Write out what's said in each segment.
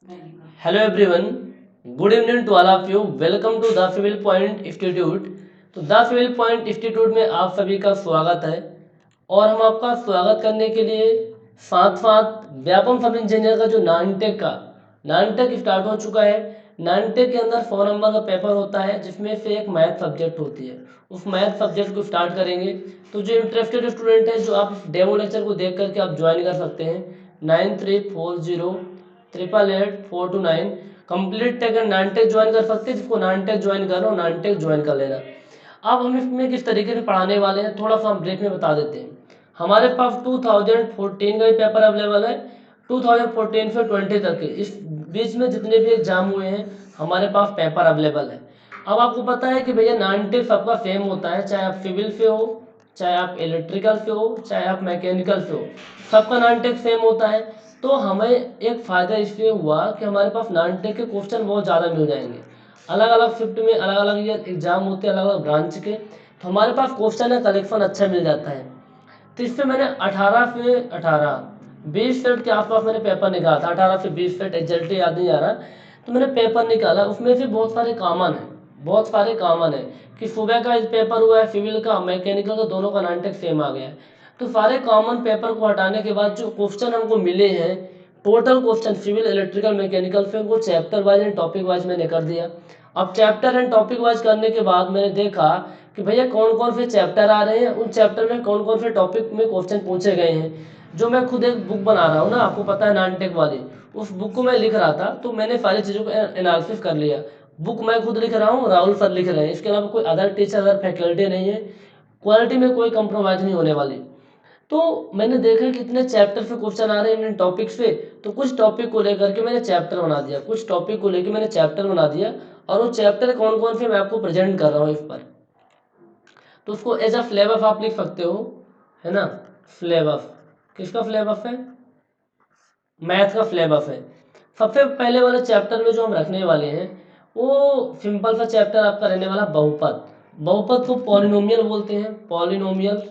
Hello everyone, good evening to all of you. Welcome to the civil point institute. तो the civil point institute में आप सभी का स्वागत है और हम आपका स्वागत करने के लिए साथ साथ व्यापम सब इंजीनियर का जो नाइन टेक स्टार्ट हो चुका है। नाइन टेक के अंदर 4 नंबर का पेपर होता है जिसमें से एक मैथ सब्जेक्ट होती है। उस मैथ सब्जेक्ट को स्टार्ट करेंगे। तो जो इंटरेस्टेड स्टूडेंट है जो आप डेमो लेक्चर को देख करके आप ज्वाइन कर सकते हैं 9340 888 429 complete tech and non tech join कर सकते हैं। जिसको नॉन टेक ज्वाइन करना हो नॉन टेक ज्वाइन कर लेना। अब हम इसमें किस तरीके से पढ़ाने वाले हैं थोड़ा सा हम ब्रेक में बता देते हैं। हमारे पास 2014 का भी पेपर अवेलेबल है, 2014 से 20 तक के इस बीच में जितने भी एग्जाम हुए हैं हमारे पास पेपर अवेलेबल है। अब आपको पता है कि भैया नॉन टेक सबका सेम होता है, चाहे आप सिविल से हो, चाहे आप इलेक्ट्रिकल से हो, चाहे आप मैकेनिकल से हो, सबका नॉन टेक सेम होता है। तो हमें एक फ़ायदा इसलिए हुआ कि हमारे पास नॉन टेक के क्वेश्चन बहुत ज़्यादा मिल जाएंगे। अलग अलग शिफ्ट में अलग अलग ये एग्जाम होते हैं अलग अलग ब्रांच के, तो हमारे पास क्वेश्चन का कलेक्शन अच्छा मिल जाता है। तो इससे मैंने 20 सेट के आसपास मैंने पेपर निकाला था, 18 से 20 सेट एग्जैक्ट याद नहीं आ रहा। तो मैंने पेपर निकाला, उसमें से बहुत सारे कॉमन है कि सुबह का पेपर हुआ है सिविल का मैकेनिकल का दोनों का नॉन टेक सेम आ गया है। तो सारे कॉमन पेपर को हटाने के बाद जो क्वेश्चन हमको मिले हैं total question civil electrical mechanical फिर उनको chapter wise and topic wise मैंने कर दिया। अब चैप्टर एंड टॉपिक वाइज करने के बाद मैंने देखा कि भैया कौन कौन से चैप्टर आ रहे हैं, उन चैप्टर में कौन कौन से टॉपिक में क्वेश्चन पूछे गए हैं। जो मैं खुद एक बुक बना रहा हूँ ना, आपको पता है नॉन टेक वाली, उस बुक को मैं लिख रहा था तो मैंने सारी चीज़ों को एनालिसिस कर लिया। बुक मैं खुद लिख रहा हूँ, राहुल सर लिख रहे हैं, इसके अलावा कोई अदर टीचर अदर फैकल्टी नहीं है। क्वालिटी में कोई कंप्रोमाइज़ नहीं होने वाली। तो मैंने देखा कि इतने चैप्टर से क्वेश्चन आ रहे हैं इन टॉपिक से, तो कुछ टॉपिक को लेकर के मैंने चैप्टर बना दिया, कुछ टॉपिक को लेकर मैंने चैप्टर बना दिया और वो चैप्टर कौन कौन से मैं आपको प्रेजेंट कर रहा हूँ इस पर। तो उसको एज अ फ्लेवर आप लिख सकते हो, है ना। फ्लेवर किसका फ्लेवर है? मैथ का फ्लेवर है। सबसे पहले वाले चैप्टर में जो हम रखने वाले हैं वो सिंपल सा चैप्टर आपका रहने वाला बहुपद। बहुपद को पॉलिनोमियल बोलते हैं, पॉलिनोमियल।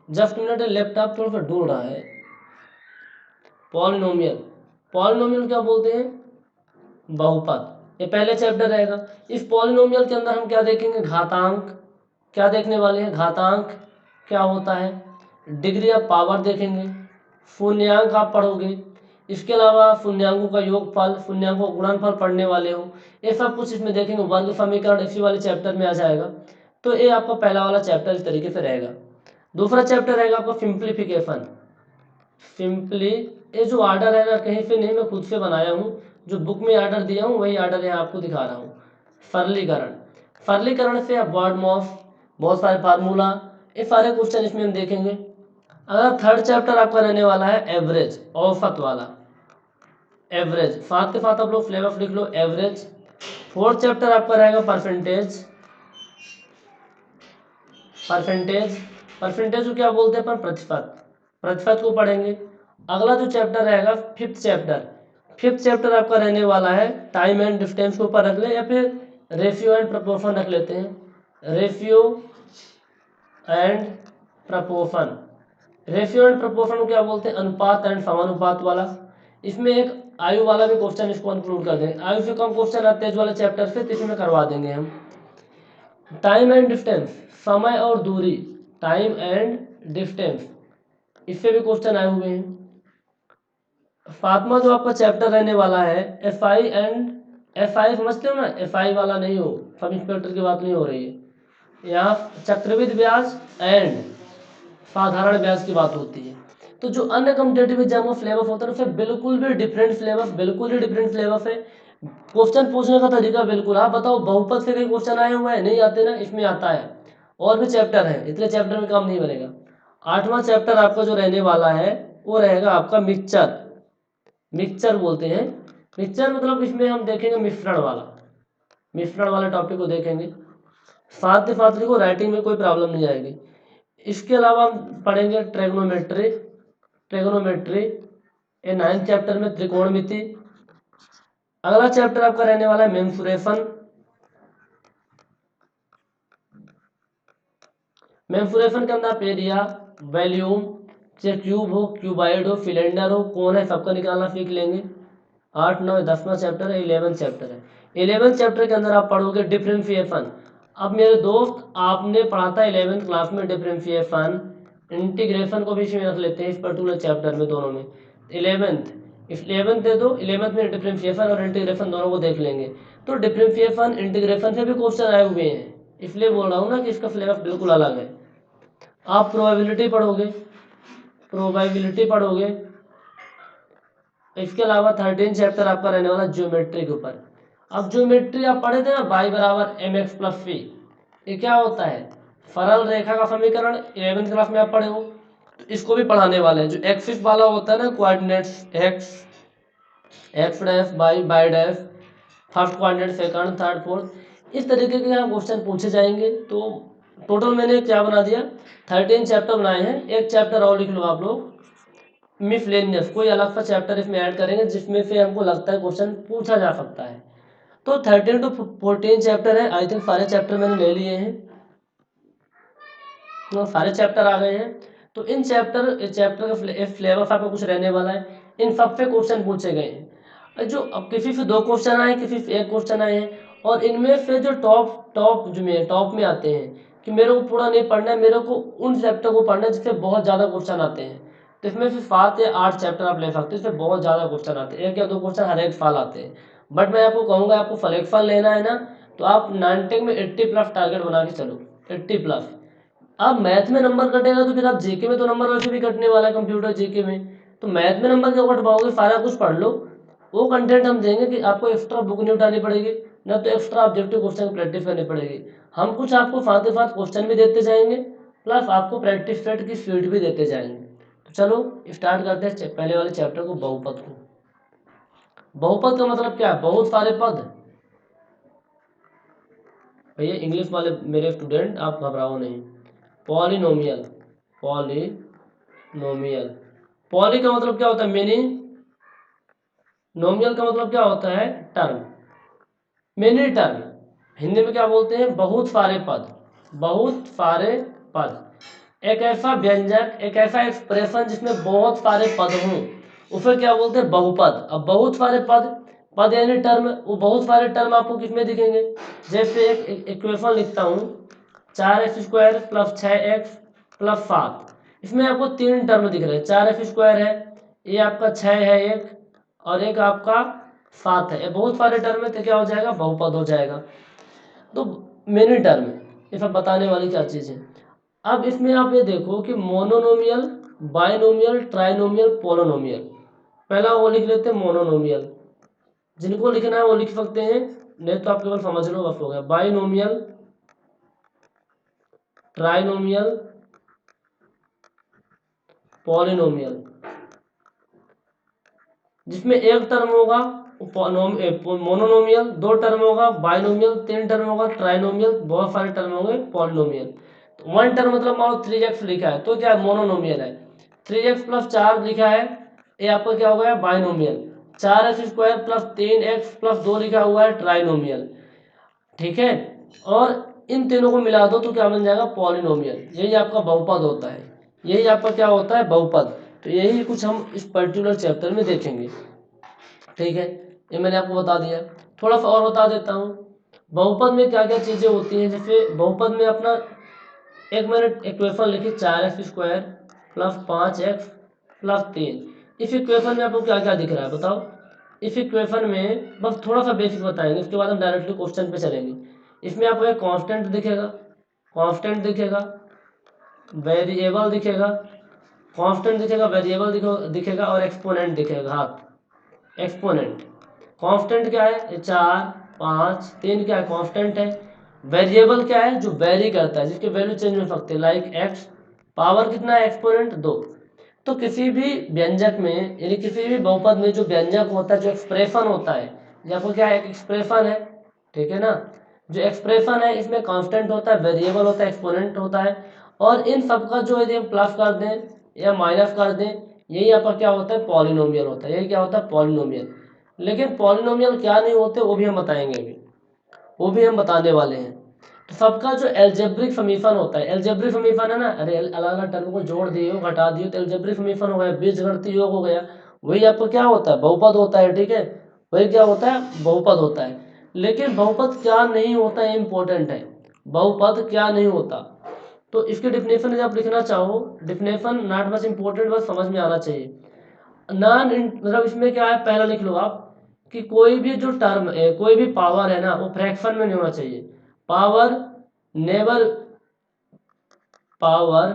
जस्ट मिनट, लैपटॉप थोड़ा सा ढूंढ रहा है। पॉलिनोमियल, पॉलिनोमियल क्या बोलते हैं? बहुपद। ये पहले चैप्टर रहेगा। इस पॉलिनोमियल के अंदर हम क्या देखेंगे? घातांक। क्या देखने वाले हैं? घातांक क्या होता है। डिग्री ऑफ पावर देखेंगे। शून्यांक आप पढ़ोगे। इसके अलावा शून्यांकों का योगफल, शून्यांकों का गुणनफल पढ़ने वाले हो। ये सब कुछ इसमें देखेंगे। वर्ग समीकरण इसी वाले चैप्टर में आ जाएगा। तो ये आपका पहला वाला चैप्टर इस तरीके से रहेगा। दूसरा चैप्टर रहेगा आपका सिंप्लीफिकेशन। सिंपली, ये जो आर्डर है ना कहीं से नहीं, मैं खुद से बनाया हूँ। जो बुक में आर्डर दिया हूँ वही आर्डर यहाँ आपको दिखा रहा हूँ। सरलीकरण, सरलीकरण से आप वर्ड मॉस, बहुत सारे फार्मूला, ये सारे क्वेश्चन इसमें हम देखेंगे। अगर थर्ड चैप्टर आपका रहने वाला है एवरेज, औसत वाला। एवरेज साथ के साथ आप लोग फ्लेवर लिख लो, एवरेज। फोर्थ चैप्टर आपका रहेगा परसेंटेज। परसेंटेज, परसेंटेज को क्या बोलते हैं अपन? प्रतिशत। प्रतिशत को पढ़ेंगे। अगला जो चैप्टर रहेगा फिफ्थ चैप्टर, फिफ्थ चैप्टर आपका रहने वाला है टाइम एंड डिस्टेंस के ऊपर रख ले या फिर रेशियो एंड प्रपोर्शन रख लेते हैं। Ratio and proportion, ratio and proportion को क्या बोलते हैं? अनुपात एंड समानुपात वाला। इसमें एक आयु वाला भी क्वेश्चन इसको इंक्लूड कर देंगे। आयु से कम क्वेश्चन आते हैं इस वाले चैप्टर से, तो इसमें करवा देंगे हम। टाइम एंड डिस्टेंस, समय और दूरी, टाइम एंड डिस्टेंस, इससे भी क्वेश्चन आए हुए हैं। सातवां जो आपका चैप्टर रहने वाला है F I and, F I समझते हो ना, एफ आई वाला नहीं हो, सब इंस्पेक्टर की बात नहीं हो रही है यहाँ। चक्रवृद्धि ब्याज एंड साधारण ब्याज की बात होती है। तो जो अन्य कॉम्पिटेटिव एग्जाम का फ्लेवर होता है उससे बिल्कुल भी डिफरेंट फ्लेवर, बिल्कुल ही डिफरेंट फ्लेवर है। क्वेश्चन पूछने का तरीका बिल्कुल। आप बताओ बहुपद से कई क्वेश्चन आए हुए हैं? नहीं आते ना, इसमें आता है। और भी चैप्टर है, इतने चैप्टर में काम नहीं बनेगा। आठवां चैप्टर आपका जो रहने वाला है वो रहेगा आपका मिक्सचर। मिक्सचर बोलते हैं। मिक्सचर मतलब इसमें हम देखेंगे मिश्रण वाला, मिश्रण वाले टॉपिक को देखेंगे। साथ ही साथ को राइटिंग में कोई प्रॉब्लम नहीं आएगी। इसके अलावा हम पढ़ेंगे ट्रेगोनोमेट्री। ट्रेगोनोमेट्री ये 9th चैप्टर में त्रिकोणमिति। अगला चैप्टर आपका रहने वाला है मेंसुरेशन। मेंसुरेशन के अंदर आप एरिया, वॉल्यूम, चाहे क्यूब हो, क्यूबाइड हो, सिलेंडर हो, कौन है, सबका निकालना सीख लेंगे। 8, 9, 10वां चैप्टर है, 11 चैप्टर है। 11 चैप्टर के अंदर आप पढ़ोगे डिफरेंशिएशन। अब मेरे दोस्त आपने पढ़ा था 11th क्लास में डिफरेंशिएशन, इंटीग्रेशन को भी इसमें रख लेते हैं इस पर्टिकुलर चैप्टर में, दोनों में। 11th दे दो, 11th में डिफरेंशिएशन और इंटीग्रेशन दोनों को देख लेंगे। तो डिफरेंशिएशन इंटीग्रेशन से भी क्वेश्चन आए हुए हैं, इसलिए बोल रहा हूँ ना कि इसका सिलेबस बिल्कुल अलग है। आप प्रोबेबिलिटी पढ़ोगे। इसके अलावा 13 चैप्टर आपका रहने वाला ज्योमेट्री के ऊपर। अब ज्योमेट्री आप पढ़े थे ना, y बराबर mx प्लस सी, ये क्या होता है, सरल रेखा का समीकरण 11th क्लास में आप पढ़े हो। तो इसको भी पढ़ाने वाले हैं। जो एक्सिस वाला होता है ना, coordinates x dash by dash, first coordinate, second, third, fourth, इस तरीके के यहाँ क्वेश्चन पूछे जाएंगे। तो टोटल मैंने क्या बना दिया, 13 चैप्टर बनाए हैं। एक चैप्टर और लिख लो आप लोग, मिसलेनियस, कोई अलग सा चैप्टर इसमें ऐड करेंगे जिसमें से हमको लगता है क्वेश्चन पूछा जा सकता है। तो 13 to 14 चैप्टर है। आई थिंक सारे चैप्टर मैंने ले लिए हैं, तो सारे चैप्टर आ गए हैं। तो इन चैप्टर का सिलेबस आपका कुछ रहने वाला है। इन सब पे क्वेश्चन पूछे गए हैं। जो अब किसी से 2 क्वेश्चन आए, किसी से 1 क्वेश्चन आए हैं, और इनमें से जो टॉप में आते हैं कि मेरे को पूरा नहीं पढ़ना है, मेरे को उन चैप्टर को पढ़ना है जिससे बहुत ज़्यादा क्वेश्चन आते हैं। तो इसमें से 7 या 8 चैप्टर आप ले सकते हो, इसमें बहुत ज़्यादा क्वेश्चन आते हैं, 1 या 2 क्वेश्चन हर एक साल आते हैं। बट मैं आपको कहूँगा, आपको सिलेक्शन लेना है ना, तो आप 90 में 80+ टारगेट बना के चलो, 80+। अब मैथ में नंबर कटेगा तो फिर आप जीके में तो नंबर वैसे भी कटने वाला है, कंप्यूटर जीके में। तो मैथ में नंबर क्यों कट पाओगे, सारा कुछ पढ़ लो। वो कंटेंट हम देंगे कि आपको एक्स्ट्रा बुक नहीं उठानी पड़ेगी, ना तो एक्स्ट्रा ऑब्जेक्टिव क्वेश्चन की प्रैक्टिस करनी पड़ेगी। हम कुछ आपको साथ ही साथ क्वेश्चन भी देते जाएंगे, प्लस आपको प्रैक्टिस सेट की शीट भी देते जाएंगे। तो चलो स्टार्ट करते हैं पहले वाले चैप्टर को, बहुपद को। बहुपद का मतलब क्या है, बहुत सारे पद। भैया इंग्लिश वाले मेरे स्टूडेंट, आप घबराओ नहीं। पॉलिनोमियल, पॉली का मतलब क्या होता है, मेनी। नोमियल का मतलब क्या होता है, टर्म। मेनी टर्म, हिंदी में क्या बोलते हैं, बहुत सारे पद। एक ऐसा व्यंजक, एक ऐसा एक्सप्रेशन जिसमें बहुत सारे पद हों, उसे क्या बोलते हैं, बहुपद। अब बहुत सारे पद यानी टर्म, वो बहुत सारे टर्म आपको किसमें दिखेंगे। जैसे एक इक्वेशन लिखता हूँ, 4x² प्लस 6x प्लस 7, इसमें आपको 3 टर्म दिख रहे हैं। 4x² है, ये आपका 6 है एक, और एक आपका 7 है। ये बहुत सारे टर्म है, तो क्या हो जाएगा, बहुपद हो जाएगा। तो मेनी टर्म, ये सब बताने वाली क्या चीज़ है। अब इसमें आप ये देखो कि मोनोनोमियल, बाइनोमियल, ट्राइनोमियल, पोलोनोमियल। पहला वो लिख लेते हैं मोनोनोमियल, जिनको लिखना है वो लिख सकते हैं, नहीं तो आप केवल समझ लो बस हो गया। बाइनोमियल, ट्राइनोमियल, पॉलिनोमियल, जिसमें एक टर्म होगा मोनोनोमियल, 2 टर्म होगा बाइनोमियल, 3 टर्म होगा ट्राइनोमियल, बहुत सारे टर्म होंगे पॉलिनोमियल। 1 टर्म मतलब मान लो 3x लिखा है तो क्या मोनोनोमियल है। 3x प्लस 4 लिखा है, ये आपका क्या हो गया, binomial. 4x² plus 3x plus 2 लिखा हुआ है, ट्राइनोमियल। ठीक है, और इन तीनों को मिला दो तो क्या बन जाएगा, पॉलिनोमियल। यही आपका बहुपद होता है, यही आपका क्या होता है, बहुपद। तो यही कुछ हम इस पर्टिकुलर चैप्टर में देखेंगे। ठीक है, ये मैंने आपको बता दिया। थोड़ा सा और बता देता हूँ, बहुपद में क्या क्या चीज़ें होती हैं। जैसे बहुपद में अपना एक मैंने इक्वेशन लिखी, 4x² प्लस 5x प्लस 3। इस इक्वेशन में आपको क्या क्या दिख रहा है बताओ। इस इक्वेशन में बस थोड़ा सा बेसिक बताएंगे, उसके बाद हम डायरेक्टली क्वेश्चन पे चलेंगे। इसमें आपको एक कांस्टेंट दिखेगा, वेरिएबल दिखेगा, दिखेगा और एक्सपोनेंट दिखेगा। हाथ एक्सपोनेंट, कांस्टेंट क्या है, 4, 5, 3 क्या है, कांस्टेंट है। वेरिएबल क्या है, जो वेरी करता है, जिसके वैल्यू चेंज हो सकते हैं, लाइक x। पावर कितना है, एक्सपोनेंट 2। तो किसी भी व्यंजक में, यानी किसी भी बहुपद में जो व्यंजक होता है, जो एक्सप्रेशन होता है, आपको क्या है, एक एक्सप्रेशन है, ठीक है ना। जो एक्सप्रेशन है इसमें कांस्टेंट होता है, वेरिएबल होता है, एक्सपोनेंट होता है, और इन सबका जो यदि हम प्लस कर दें या माइनस कर दें, यही आपका क्या होता है, पॉलिनोमियल होता है। यही क्या होता है, पॉलिनोमियल। लेकिन पॉलिनोमियल क्या नहीं होते वो भी हम बताएंगे अभी, वो भी हम बताने वाले हैं। तो सबका जो एल्जेब्रिक समीकरण होता है, एल्जेब्रिक समीकरण है ना, अरे अलग अलग टर्म को जोड़ दिए हो घटा दिए तो एल्जेब्रिक समीकरण हो गया, बीजगणितीय योग हो गया, वही आपको क्या होता है, बहुपद होता है। ठीक है, वही क्या होता है, बहुपद होता है। लेकिन बहुपद क्या नहीं होता है इंपॉर्टेंट है, बहुपद क्या नहीं होता। तो इसकी डिफिनेशन यदि आप लिखना चाहो, डिफिनेशन नॉट मच इंपॉर्टेंट, बस समझ में आना चाहिए। नॉन मतलब इसमें क्या है, पहला लिख लो आप कि कोई भी जो टर्म है, कोई भी पावर है ना, वो फ्रैक्शन में नहीं होना चाहिए। पावर नेवर, पावर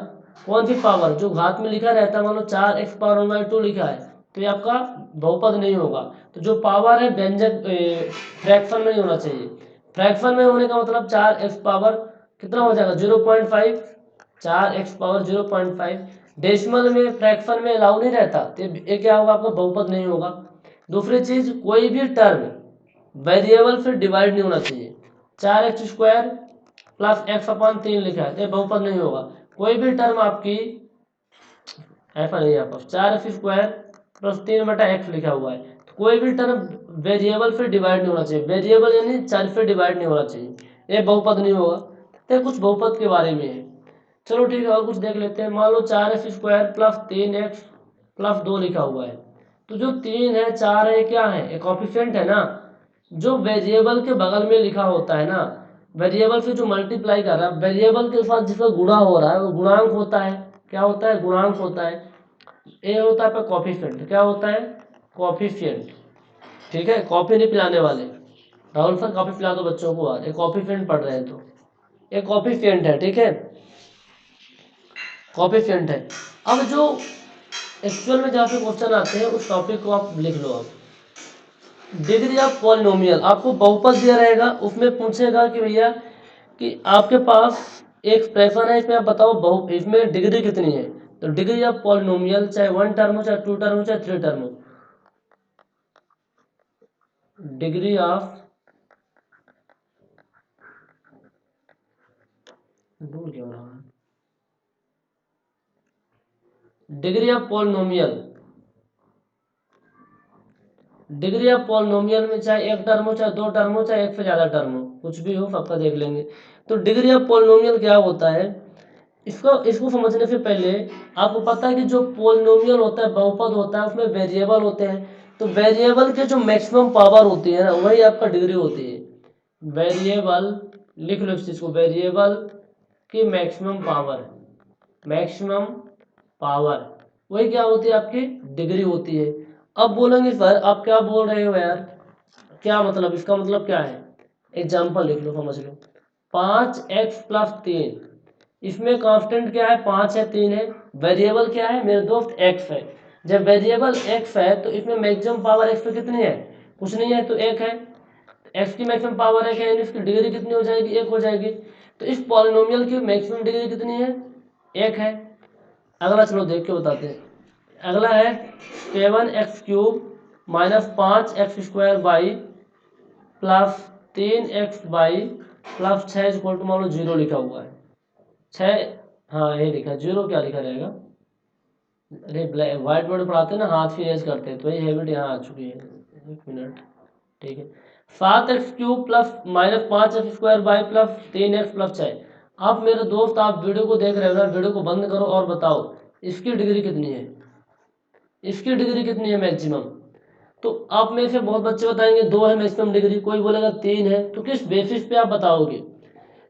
कौन सी पावर, जो घात में लिखा रहता है, मान लो 4x पावर 1/2 लिखा है तो ये आपका बहुपद नहीं होगा। तो जो पावर है व्यंजक फ्रैक्शन में नहीं होना चाहिए। फ्रैक्शन में होने का मतलब 4x पावर कितना हो जाएगा, 0.5, 4x पावर 0.5। डेसिमल में फ्रैक्शन में अलाउ नहीं रहता, तो ये क्या होगा, आपका बहुपद नहीं होगा। दूसरी चीज, कोई भी टर्म वेरिएबल से डिवाइड नहीं होना चाहिए। 4x² प्लस x/3 लिखा है, ये बहुपद नहीं होगा। कोई भी टर्म आपकी, ऐसा नहीं, यहाँ पर 4x² प्लस 3/x लिखा हुआ है, तो कोई भी टर्म वेरिएबल से डिवाइड नहीं होना चाहिए। वेरिएबल यानी चर से डिवाइड नहीं होना चाहिए, ये बहुपद नहीं होगा। तो कुछ बहुपद के बारे में है। चलो ठीक है, और कुछ देख लेते हैं। मान लो 4x² प्लस 3x प्लस 2 लिखा हुआ है, तो जो 3 है 4 है क्या है, एक कोएफिशिएंट है ना। जो वेरिएबल के बगल में लिखा होता है ना, वेरिएबल से जो मल्टीप्लाई कर रहा है, वेरिएबल के साथ जिसका गुणा हो रहा है वो गुणांक होता है। क्या होता है, गुणांक होता है। ए होता है कोएफिशिएंट, क्या होता है, कोएफिशिएंट। ठीक है, कॉफी नहीं पिलाने वाले, राहुल सर कॉफी पिला दो बच्चों को, आज एक कोएफिशिएंट पढ़ रहे हैं तो एक कोएफिशिएंट है। ठीक है, कोएफिशिएंट है। अब जो एक्चुअल में जहाँ पे क्वेश्चन आते हैं उस टॉपिक को आप लिख लो। अब डिग्री ऑफ पॉलिनोमियल, आपको बहुपद दिया रहेगा, उसमें पूछेगा कि भैया कि आपके पास एक एक्सप्रेशन है, इसमें आप बताओ बहु इसमें डिग्री कितनी है। तो डिग्री ऑफ पॉलिनोमियल चाहे 1 टर्म हो, चाहे 2 टर्म हो, चाहे 3 टर्म हो, डिग्री ऑफ, भूल क्या हो रहा है, degree of polynomial, degree of polynomial में चाहे एक टर्म हो, चाहे 2 टर्म हो, चाहे एक से ज्यादा टर्म हो, कुछ भी हो सबका देख लेंगे। तो डिग्री ऑफ पॉलिनोमियल क्या होता है, इसको इसको समझने से पहले आपको पता है कि जो पॉलिनोमियल होता है, बहुपद होता है, उसमें वेरिएबल होते हैं। तो वेरिएबल के जो मैक्सिमम पावर होती है ना, वही आपका डिग्री होती है। वेरिएबल, लिख लो इस चीज को, वेरिएबल की मैक्सिमम पावर, मैक्सिमम पावर वही क्या होती है, आपकी डिग्री होती है। अब बोलेंगे सर आप क्या बोल रहे हो यार, क्या मतलब, इसका मतलब क्या है। एग्जाम्पल लिख लो, समझ लो। 5x+3, इसमें कांस्टेंट क्या है, 5 है 3 है। वेरिएबल क्या है मेरे दोस्त, x है। जब वेरिएबल x है तो इसमें मैक्सिमम पावर x पे कितनी है, कुछ नहीं है, तो 1 है। x की मैक्सिमम पावर 1 है, यानी इसकी डिग्री कितनी हो जाएगी, 1 हो जाएगी। तो इस पॉलिनोमियल की मैक्सिमम डिग्री कितनी है, 1 है। अगला चलो देख के बताते हैं। अगला है 7x³ minus 5x² by plus 3x by plus 6 equal to मान लो 0 लिखा हुआ है। 6, हाँ ये लिखा 0, क्या लिखा रहेगा, अरे ब्लैक व्हाइट बोर्ड पढ़ाते हैं ना, हाथ से रेज करते हैं, तो ये हैबिट यहाँ आ चुकी है। एक मिनट, ठीक है। 7x³ plus minus 5x² by plus 3x plus 6। आप मेरे दोस्त, आप वीडियो को देख रहे हो ना, वीडियो को बंद करो और बताओ इसकी डिग्री कितनी है, इसकी डिग्री कितनी है मैक्सिमम। तो आप में से बहुत बच्चे बताएंगे 2 है मैक्सिमम डिग्री, कोई बोलेगा 3 है। तो किस बेसिस पे आप बताओगे,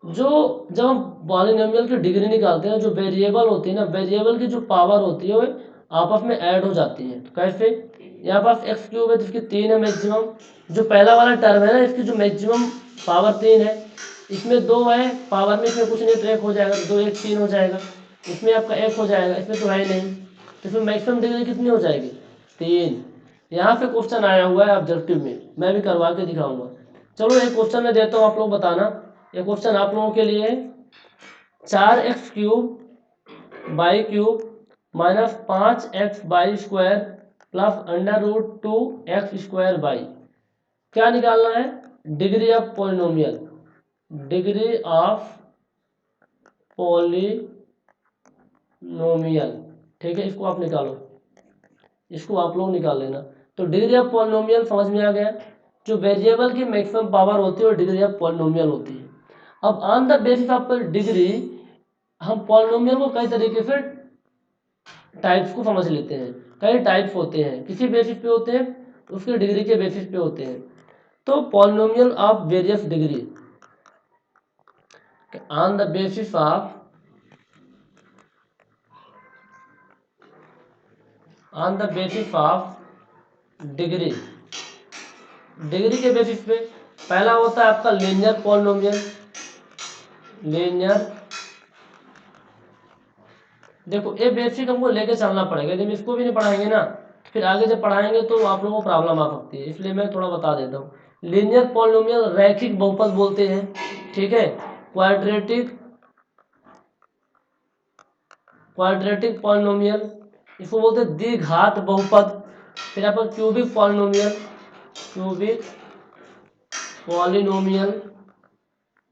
जो जब हम पॉलिनोमियल की डिग्री निकालते हैं, जो वेरिएबल होती है ना, वेरिएबल की जो पावर होती है वो आपस में ऐड हो जाती है। तो कैसे, यहाँ पास x³ है जिसकी 3 है मैक्सिमम, जो पहला वाला टर्म है ना इसकी जो मैक्सिमम पावर 3 है, इसमें 2 है पावर में, इसमें कुछ नहीं तो 1 हो जाएगा, 2 1 3 हो जाएगा। इसमें आपका 1 हो जाएगा, इसमें तो है ही नहीं, तो इसमें मैक्सिमम डिग्री कितनी हो जाएगी, 3। यहाँ पे क्वेश्चन आया हुआ है ऑब्जेक्टिव में, मैं भी करवा के दिखाऊंगा। चलो एक क्वेश्चन मैं देता हूँ, आप लोग बताना। ये क्वेश्चन आप लोगों के लिए है। 4x³ by cube minus 5x² plus √2x² by, क्या निकालना है, degree of polynomial, degree of polynomial. ठीक है, इसको आप निकालो, इसको आप लोग निकाल लेना। तो डिग्री ऑफ पॉलिनोमियल समझ में आ गया, जो वेरिएबल की मैक्सिमम पावर होती है वो डिग्री ऑफ पॉलिनोमियल होती है। अब on the basis of degree हम पॉलिनोमियल को कई तरीके से टाइप्स को समझ लेते हैं। कई टाइप्स होते हैं, किसी बेसिस पे होते हैं, उसके डिग्री के बेसिस पे होते हैं। तो polynomial of various degree on the basis of degree, degree के बेसिस पे पहला होता है आपका लीनियर पॉलिनोमियल। लीनियर, देखो ये बेसिक हमको लेके चलना पड़ेगा, जब इसको भी नहीं पढ़ाएंगे ना फिर आगे जब पढ़ाएंगे तो आप लोगों को प्रॉब्लम आ सकती है, इसलिए मैं थोड़ा बता देता हूँ। लीनियर पॉलिनोमियल रैखिक बहुपद बोलते हैं, ठीक है। क्वाड्रेटिक पॉलिनोमियल, इसको बोलते हैं द्विघात बहुपद। फिर आपका क्यूबिक पॉलिनोमियल,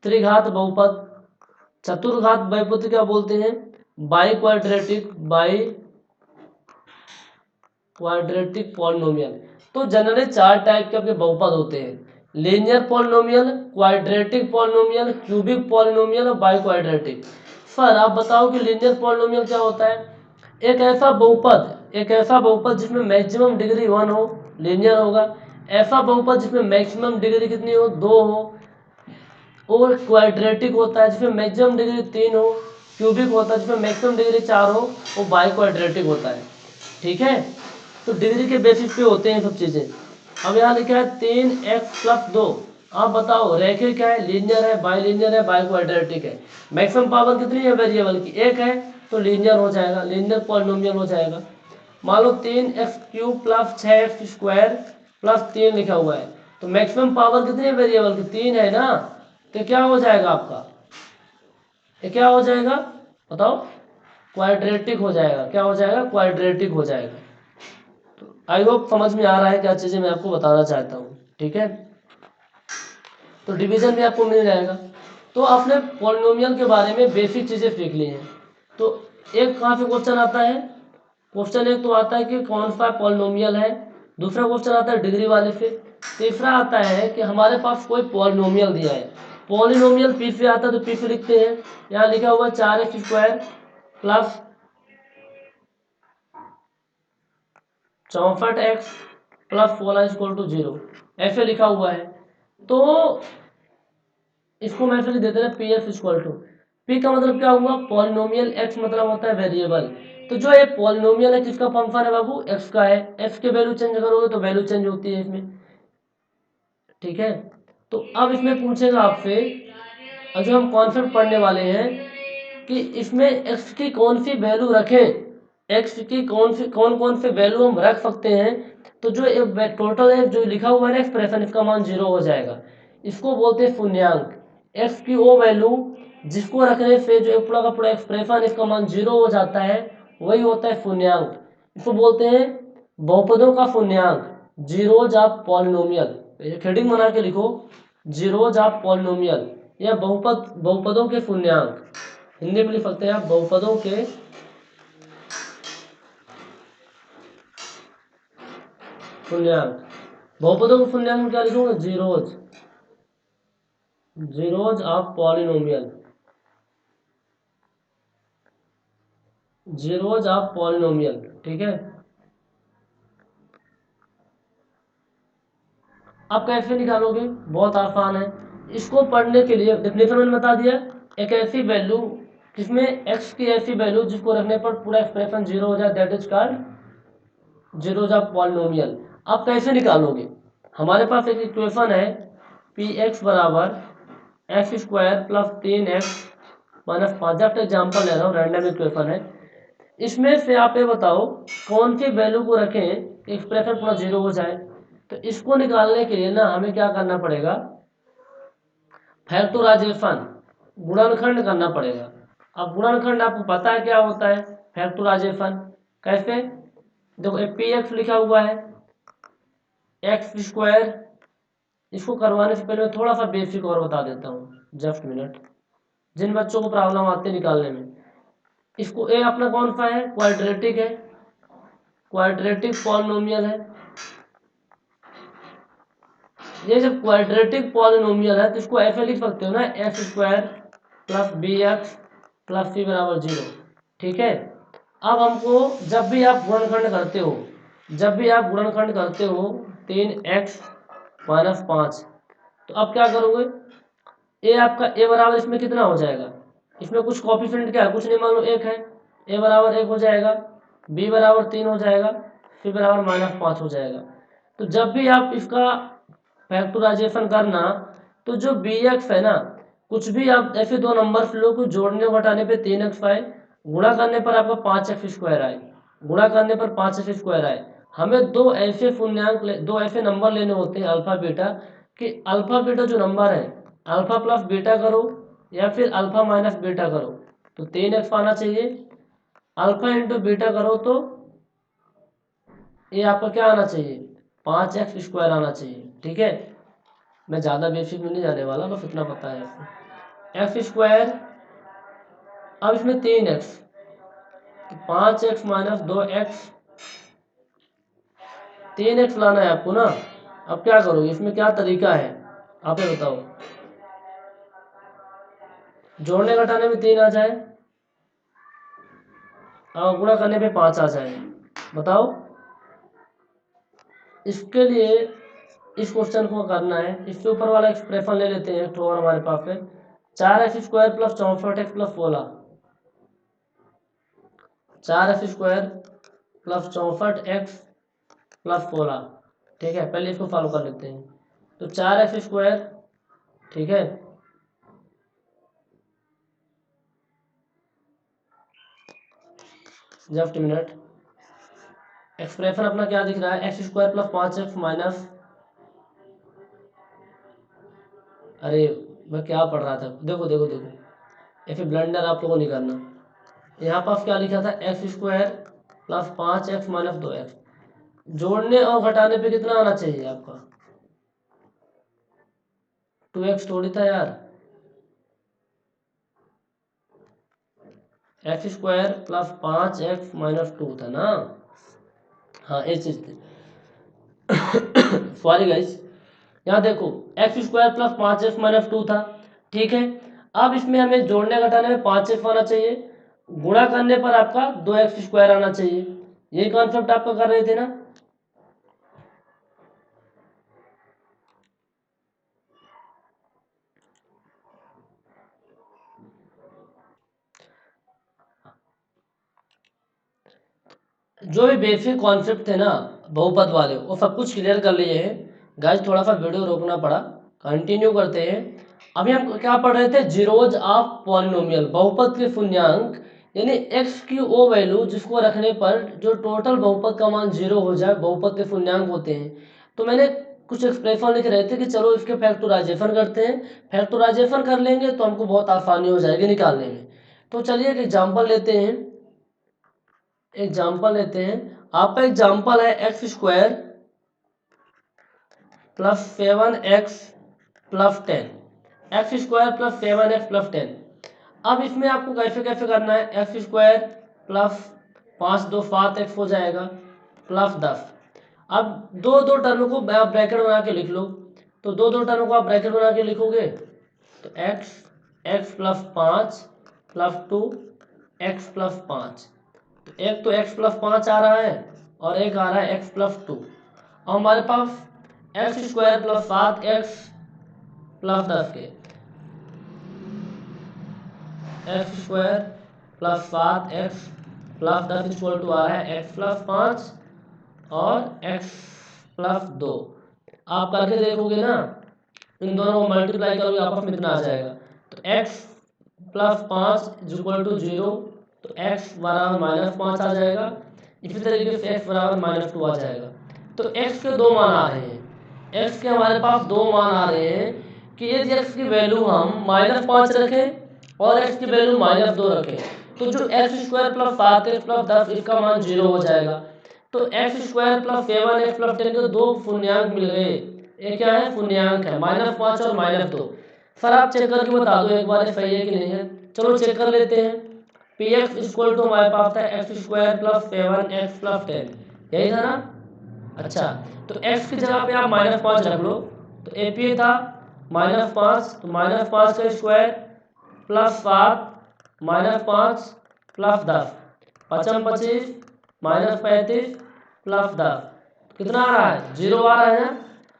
त्रिघात बहुपद। चतुर्घात बहुपद क्या बोलते हैं? By quadratic polynomial. तो जनरली 4 टाइप के आपके बहुपद होते हैं, linear polynomial, quadratic polynomial, cubic polynomial और बाई क्वाड्रेटिक। सर आप बताओ कि लीनियर पॉलिनोमियल क्या होता है? एक ऐसा बहुपद जिसमें मैक्सिमम डिग्री 1 हो, लीनियर होगा। ऐसा बहुपद जिसमें मैक्सिमम डिग्री कितनी हो, 2 हो। और क्वाड्रेटिक होता है जिसमें मैक्सिमम डिग्री 3 हो। क्यूबिक होता है जिसमें मैक्सिमम डिग्री 4 हो। और बाई क्वाड्रेटिक होता है, ठीक है। तो डिग्री के बेसिस पे होते हैं सब चीजें। अब यहाँ लिखा है 3x+2। आप बताओ रेखिक है, लीनियर है, बाई लीनियर है, बाई क्वाड्रेटिक है। मैक्सिमम पावर कितनी है वेरिएबल की? 1 है, तो लीनियर हो जाएगा, लीनियर पॉलिनोमियल हो जाएगा। मान लो 3x³ + 6x² + 3 लिखा हुआ है, तो मैक्सिमम पावर कितनी है वेरिएबल की? 3 है ना। तो क्या हो जाएगा आपका? ये क्या हो जाएगा बताओ? क्वाड्रेटिक हो जाएगा। क्या हो जाएगा? क्वाड्रेटिक हो जाएगा। तो आई होप समझ में आ रहा है क्या चीजें मैं आपको बताना चाहता हूँ, ठीक है। तो डिवीजन भी आपको मिल जाएगा। तो आपने पॉलिनोमियल के बारे में बेसिक चीजें सीख ली हैं। तो एक कहाँ से क्वेश्चन आता है? क्वेश्चन एक तो आता है कि कौन सा पॉलिनोमियल है, दूसरा क्वेश्चन आता है डिग्री वाले से, तीसरा आता है कि हमारे पास कोई पॉलिनोमियल दिया है। पॉलिनोमियल पी से आता है तो पी से लिखते हैं। यहाँ लिखा हुआ है 4x² + 64x + 16 = 0, ऐसे लिखा हुआ है। तो इसको मैं ऐसे लिख देते हैं px पी का मतलब क्या हुआ? पॉलिनोमियल। x मतलब होता है वेरिएबल। तो जो ये पॉलिनोमियल है किसका फंक्शन है बाबू? x का है। x के वैल्यू चेंज करोगे तो वैल्यू चेंज होती है इसमें, ठीक है। तो अब इसमें पूछेगा आपसे, और जो हम कॉन्सेप्ट पढ़ने वाले हैं कि इसमें x की कौन सी वैल्यू रखें, x की कौन कौन से वैल्यू हम रख सकते हैं। तो जो टोटल है जो लिखा हुआ है ना एक्सप्रेशन, इसका मान 0 हो जाएगा। इसको बोलते हैं शून्यांक। x की वो वैल्यू जिसको रखने से जो पूरा का पूरा एक्सप्रेशन इसका मान 0 हो जाता है, वही होता है शून्यांक। इसको बोलते हैं बहुपदों का शून्यांक, जीरोज ऑफ पॉलिनोमियल। हेडिंग बना के लिखो, जीरोज ऑफ पॉलिनोमियल या बहुपदों के शून्यांक। हिंदी में लिख सकते हैं आप बहुपदों के शून्यांक। बहुपदों के शून्यांक में क्या लिखूंगा? Zeros of polynomial, zeros of polynomial, ठीक है। आप कैसे निकालोगे? बहुत आसान है। इसको पढ़ने के लिए डेफिनेशन मैंने बता दिया, एक ऐसी वैल्यू जिसमें x की ऐसी वैल्यू जिसको रखने पर पूरा एक्सप्रेशन 0 हो जाए, that is called zeros of polynomial. आप कैसे निकालोगे? हमारे पास एक इक्वेशन है px = x² + 3x - 5। Just example ले रहा हूँ, रैंडम इक्वेशन है। इसमें से आप ये बताओ कौन सी वैल्यू को रखें एक्सप्रेशन पूरा 0 हो जाए। तो इसको निकालने के लिए ना हमें क्या करना पड़ेगा? फैक्टराइजेशन, गुणनखंड करना पड़ेगा। अब गुणनखंड आपको पता है क्या होता है? फैक्टराइजेशन कैसे? देखो px लिखा हुआ है x²। इसको करवाने से पहले मैं थोड़ा सा बेसिक और बता देता हूँ, जस्ट मिनट। जिन बच्चों को प्रॉब्लम आती है निकालने में, इसको ए अपना कौन सा है? क्वाड्रेटिक है, क्वाड्रेटिक पॉलिनोमियल है। ये जब क्वाड्रेटिक पॉलिनोमियल है तो इसको ऐसे लिख सकते हो ना, x square plus b x plus c बराबर 0। ठीक है, अब हमको जब भी आप गुणनखंड करते हो, जब भी आप गुणनखंड करते हो 3x माइनस 5, तो अब क्या करोगे, ए आपका ए बराबर इसमें कितना हो जाएगा, इसमें कुछ कॉफिशिएंट क्या है, कुछ नहीं, मान लो 1 है, ए बराबर 1 हो जाएगा, बी बराबर 3 हो जाएगा, सी बराबर माइनस 5 हो जाएगा। तो जब भी आप इसका फैक्टराइजेशन करना, तो जो बी एक्स है ना, कुछ भी आप ऐसे दो नंबर लो, कुछ जोड़ने घटाने पे 3x आए, गुणा करने पर आपका 5x² आए, गुणा करने पर 5x² आए। हमें दो ऐसे पूर्णांक दो ऐसे नंबर लेने होते हैं अल्फा बीटा, कि अल्फा बीटा जो नंबर है, अल्फा प्लस बीटा करो या फिर अल्फा माइनस बीटा करो तो 3x आना चाहिए, अल्फा इंटू बीटा करो तो ये आपका क्या आना चाहिए, 5x² आना चाहिए। ठीक है, मैं ज़्यादा बेसिक में नहीं जाने वाला, बस इतना पता है आपको, x², अब इसमें 3x, तो 5x माइनस 2x, 3x लाना है आपको ना। अब क्या करोगे, इसमें क्या तरीका है आप ही बताओ, जोड़ने घटाने में 3 आ जाए और गुणा करने पे 5 आ जाए, बताओ। इसके लिए इस क्वेश्चन को करना है, इसके ऊपर वाला एक्सप्रेशन ले लेते हैं, तो और हमारे पास है 4x² plus 64x plus 16, 4x² plus 64x plus 16। ठीक है, पहले इसको फॉलो कर लेते हैं, तो 4x², ठीक है, जस्ट मिनट, एक्सप्रेशन अपना क्या दिख रहा है, x² प्लस 5x माइनस, अरे मैं क्या पढ़ रहा था, देखो देखो देखो, ऐसे ब्लंडर आप लोगों को नहीं करना। यहाँ पास क्या लिखा था, x² plus 5x minus 2x, जोड़ने और घटाने पे कितना आना चाहिए आपका, 2x थोड़ी था यार, x² प्लस 5x माइनस 2 था ना, हाँ ये चीज थी, सॉरी गाइस। यहाँ देखो x² प्लस 5x माइनस 2 था, ठीक है। अब इसमें हमें जोड़ने घटाने में 5x आना चाहिए, गुणा करने पर आपका 2x² आना चाहिए, यही कॉन्सेप्ट आपका कर रहे थे ना। जो भी बेसिक कॉन्सेप्ट थे ना बहुपद वाले, वो सब कुछ क्लियर कर लिए हैं गाइस, थोड़ा सा वीडियो रोकना पड़ा, कंटिन्यू करते हैं। अभी हम क्या पढ़ रहे थे, जीरोज ऑफ पॉलिनोमियल, बहुपद के शून्यांक, यानी x की वो वैल्यू जिसको रखने पर जो टोटल बहुपद का मान 0 हो जाए, बहुपद के शून्यांक होते हैं। तो मैंने कुछ एक्सप्रेशन लिख रहे थे कि चलो इसके फैक्टराइजेशन करते हैं, फैक्टराइजेशन कर लेंगे तो हमको बहुत आसानी हो जाएगी निकालने में। तो चलिए एक एग्जाम्पल लेते हैं, एग्जाम्पल लेते हैं। आपका एग्जाम्पल है x² plus 7x plus 10, x² plus 7x plus 10। अब इसमें आपको कैसे कैसे करना है, x² प्लस 5 2 7x हो जाएगा प्लस 10। अब दो दो टर्म को आप ब्रैकेट बना के लिख लो, तो दो दो टर्म को आप ब्रैकेट बना के लिखोगे तो x plus 5 plus 2 x plus 5, तो एक तो x प्लस 5 आ रहा है और एक आ रहा है x प्लस 2, और हमारे पास x² प्लस 7x प्लस 10 के, x² plus 7x plus 10 equal to आ रहा है x प्लस 5 और x प्लस 2। आप करके देखोगे ना, इन दोनों को मल्टीप्लाई करोगे आपस में इतना आ जाएगा, तो x प्लस 5 इक्वल टू 0, तो x बराबर माइनस 5 आ जाएगा, इसी तरीके से x बराबर माइनस 2 आ जाएगा। तो x के दो मान आ रहे हैं, x के हमारे पास दो मान आ रहे हैं कि यदि x की वैल्यू हम -5 रखें और x की वैल्यू -2 रखें, तो जो x² प्लस 7x प्लस 10 इसका मान 0 हो जाएगा। तो x² प्लस 7x प्लस 10 के दो पूर्णांक मिल गए, ये क्या है, पूर्णांक है, -5 और -2। सर आप चेक करके बता दो एक बार सही है कि नहीं है, चलो चेक कर लेते हैं। px इक्वल टू हमारे पास था x² प्लस 7x प्लस 10, यही था ना। अच्छा, तो x की जगह पे आप -5 रख लो, तो एपी था -5, तो -5 का स्क्वायर प्लस 7 -5 प्लस 10, 5 25 -35 प्लस 10 कितना आ रहा है? 0 आ रहा है ना।